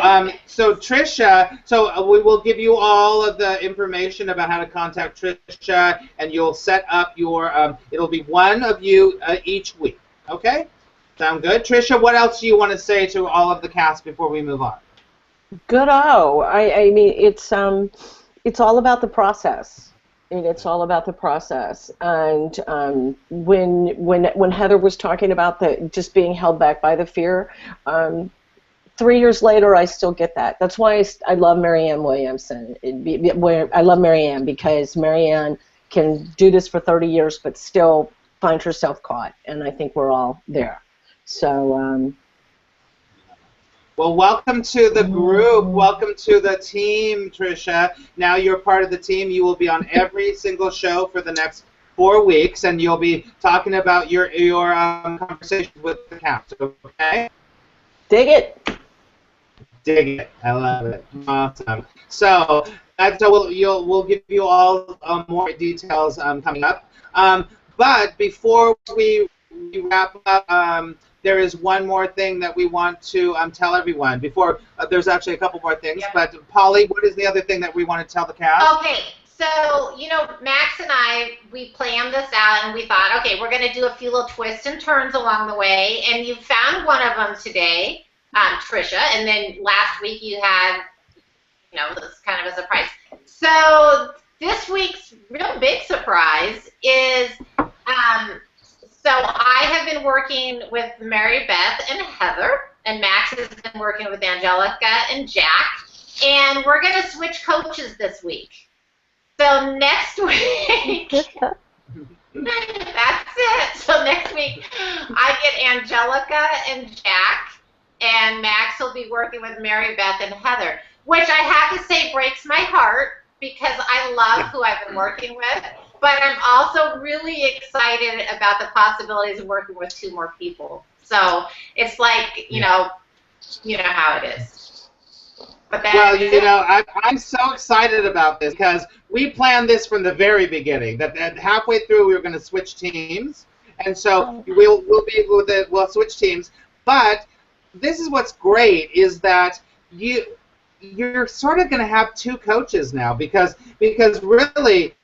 Trisha, we will give you all of the information about how to contact Trisha, and you'll set up your, it'll be one of you each week. Okay? Sound good? Trisha, what else do you want to say to all of the cast before we move on? Good-o. I mean, it's all about the process. And it's all about the process. And when Heather was talking about just being held back by the fear, 3 years later, I still get that. That's why I love Marianne Williamson. I love Marianne because Marianne can do this for 30 years, but still find herself caught, and I think we're all there. So. Well, welcome to the group. Welcome to the team, Tricia. Now you're part of the team. You will be on every single show for the next 4 weeks, and you'll be talking about your conversations with the cast. Okay? Dig it. Dig it. I love it. Awesome. So we'll give you all more details coming up. But before we wrap up, there is one more thing that we want to tell everyone. Before there's actually a couple more things, but Polly, what is the other thing that we want to tell the cast? Okay, so Max and I, we planned this out, and we thought, okay, we're going to do a few little twists and turns along the way, and you found one of them today, Tricia, and then last week you had, this kind of a surprise. So this week's real big surprise is. So I have been working with Mary Beth and Heather, and Max has been working with Angelica and Jack, and we're going to switch coaches this week. So next week, that's it. So next week, I get Angelica and Jack, and Max will be working with Mary Beth and Heather, which I have to say breaks my heart because I love who I've been working with. But I'm also really excited about the possibilities of working with 2 more people. So it's like, you know how it is. But I'm so excited about this because we planned this from the very beginning. That halfway through we were going to switch teams, and so we'll switch teams. But this is what's great is that you're sort of going to have 2 coaches now because really.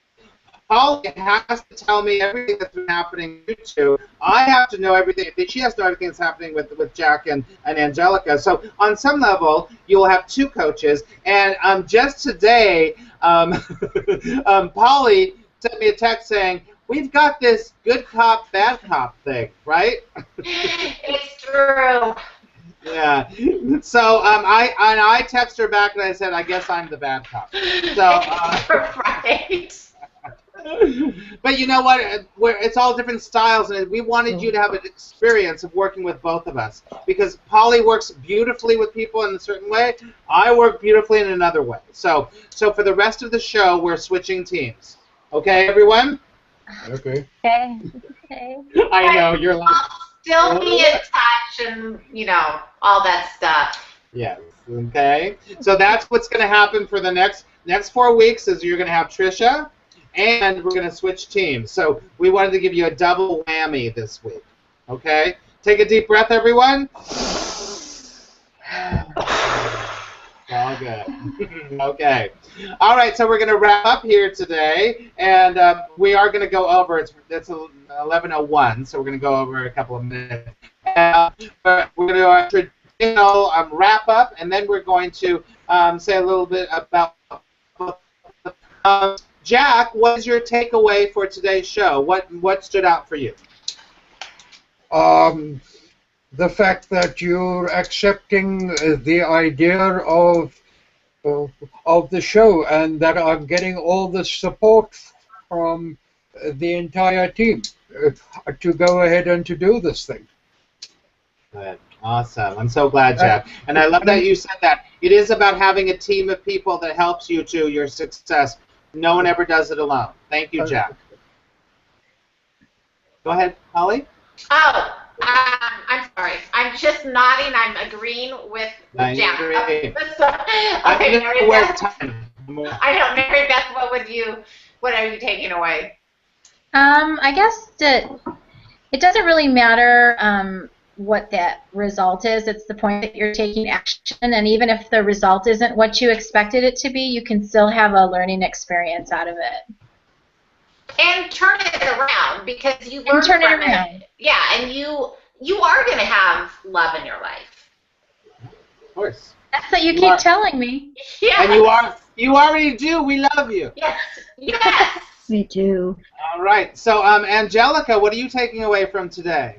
Polly has to tell me everything that's been happening with you 2. I have to know everything. She has to know everything that's happening with Jack and Angelica. So on some level, you'll have 2 coaches. And just today, Polly sent me a text saying, we've got this good cop, bad cop thing, right? It's true. Yeah. So I texted her back and I said, I guess I'm the bad cop. So right. But you know what? It's all different styles, and we wanted you to have an experience of working with both of us because Polly works beautifully with people in a certain way. I work beautifully in another way. So for the rest of the show, we're switching teams. Okay, everyone? Okay. Okay. I know you're like. Still be in touch, and all that stuff. Yes. Okay. So that's what's going to happen for the next 4 weeks. Is you're going to have Tricia. And we're going to switch teams. So we wanted to give you a double whammy this week. Okay? Take a deep breath, everyone. All good. Okay. All right, so we're going to wrap up here today. And we are going to go over, it's 11:01, so we're going to go over a couple of minutes. We're going to do our traditional wrap up, and then we're going to say a little bit about Jack, what is your takeaway for today's show? What stood out for you? The fact that you're accepting the idea of the show and that I'm getting all the support from the entire team to go ahead and to do this thing. Good. Awesome. I'm so glad, Jack. And I love that you said that. It is about having a team of people that helps you to your success. No one ever does it alone. Thank you, Jack. Go ahead, Holly. Oh, I'm sorry. I'm just nodding. I'm agreeing with Jack. Okay, Mary Beth. I know, Mary Beth. What are you taking away? I guess that it doesn't really matter what that result is. It's the point that you're taking action, and even if the result isn't what you expected it to be, you can still have a learning experience out of it. And turn it around because you learn from it. Yeah, and you are going to have love in your life. Of course. That's what you keep telling me. Yeah. And you already do. We love you. Yes. Yes. Me too. All right. So, Angelica, what are you taking away from today?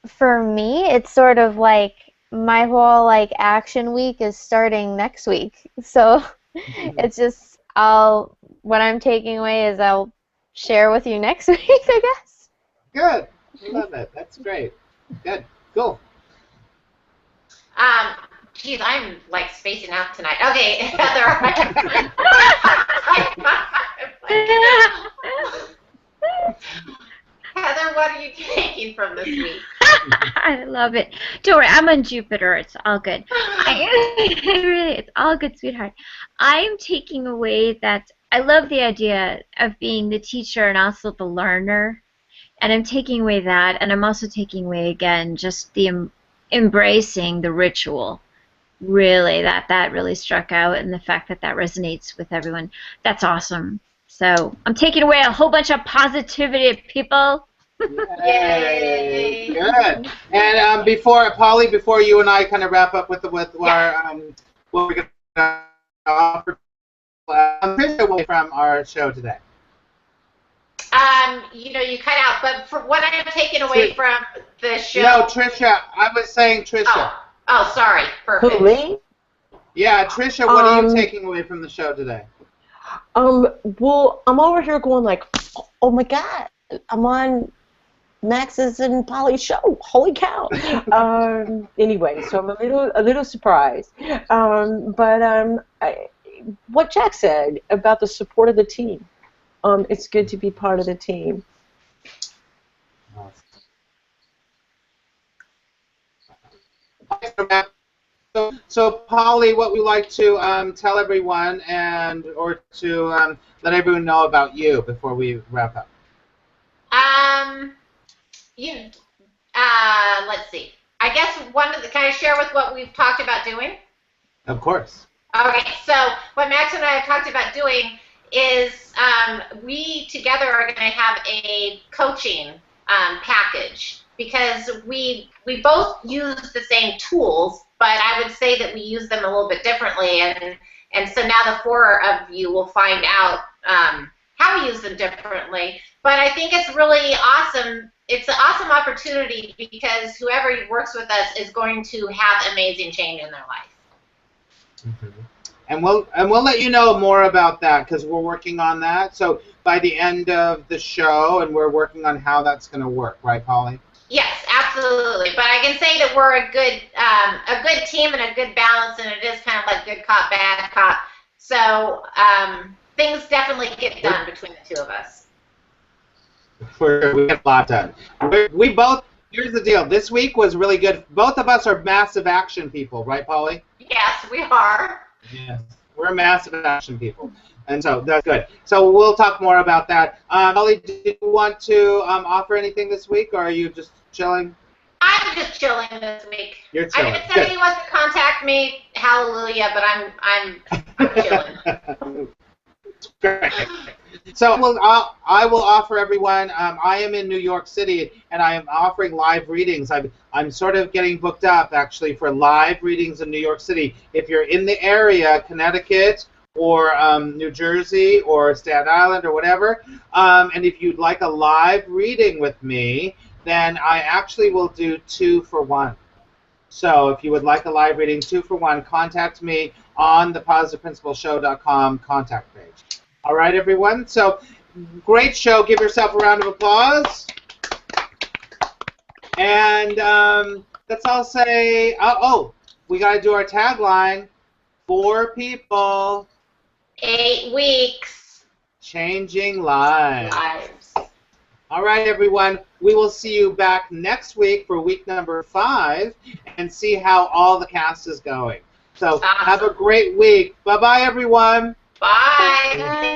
For me, it's sort of like my whole action week is starting next week. So it's just what I'm taking away is I'll share with you next week, I guess. Good. I love it. That's great. Good. Cool. Geez, I'm like spacing out tonight. Okay, Heather. Heather, what are you taking from this week? I love it. Don't worry, I'm on Jupiter. It's all good. Really, it's all good, sweetheart. I'm taking away that I love the idea of being the teacher and also the learner, and I'm taking away that, and I'm also taking away again just the embracing the ritual. Really, that really struck out, and the fact that that resonates with everyone. That's awesome. So I'm taking away a whole bunch of positivity, people. Yay! Good. And Polly, before you and I kind of wrap up with our what we're going to offer from our show today. You cut out, but for what I'm taking away from the show. No, Trisha. I was saying Trisha. Oh, sorry. Perfect. Who, me? Yeah, Trisha. What are you taking away from the show today? Well, I'm over here going like, oh my God, I'm on Max's and Polly's show. Holy cow! Anyway, so I'm a little surprised. What Jack said about the support of the team. It's good to be part of the team. So Polly, what we like to tell everyone or to let everyone know about you before we wrap up. Let's see. I guess can I share with what we've talked about doing? Of course. Okay, so what Max and I have talked about doing is we together are going to have a coaching package, because we both use the same tools, but I would say that we use them a little bit differently, and so now the four of you will find out how we use them differently. But I think it's really awesome. It's an awesome opportunity, because whoever works with us is going to have amazing change in their life. Mm-hmm. And we'll let you know more about that, because we're working on that. So by the end of the show, and we're working on how that's going to work, right, Polly? Yes, absolutely. But I can say that we're a good team and a good balance, and it is kind of like good cop, bad cop. So things definitely get done between the two of us. We get a lot done. We both. Here's the deal. This week was really good. Both of us are massive action people, right, Polly? Yes, we are. Yes, we're massive action people, and so that's good. So we'll talk more about that. Polly, do you want to offer anything this week, or are you just chilling? I'm just chilling this week. You're chilling. If somebody wants to contact me, hallelujah, but I'm chilling. Great. So I will offer everyone. I am in New York City, and I am offering live readings. I'm sort of getting booked up actually for live readings in New York City. If you're in the area, Connecticut or New Jersey or Staten Island or whatever, and if you'd like a live reading with me, then I actually will do 2 for 1. So if you would like a live reading 2 for 1, contact me on the positiveprincipleshow.com contact page. All right, everyone. So great show. Give yourself a round of applause. And let's all say, we got to do our tagline. 4 people. 8 weeks. Changing lives. All right, everyone. We will see you back next week for week number 5 and see how all the cast is going. So have a great week. Bye-bye, everyone. Bye.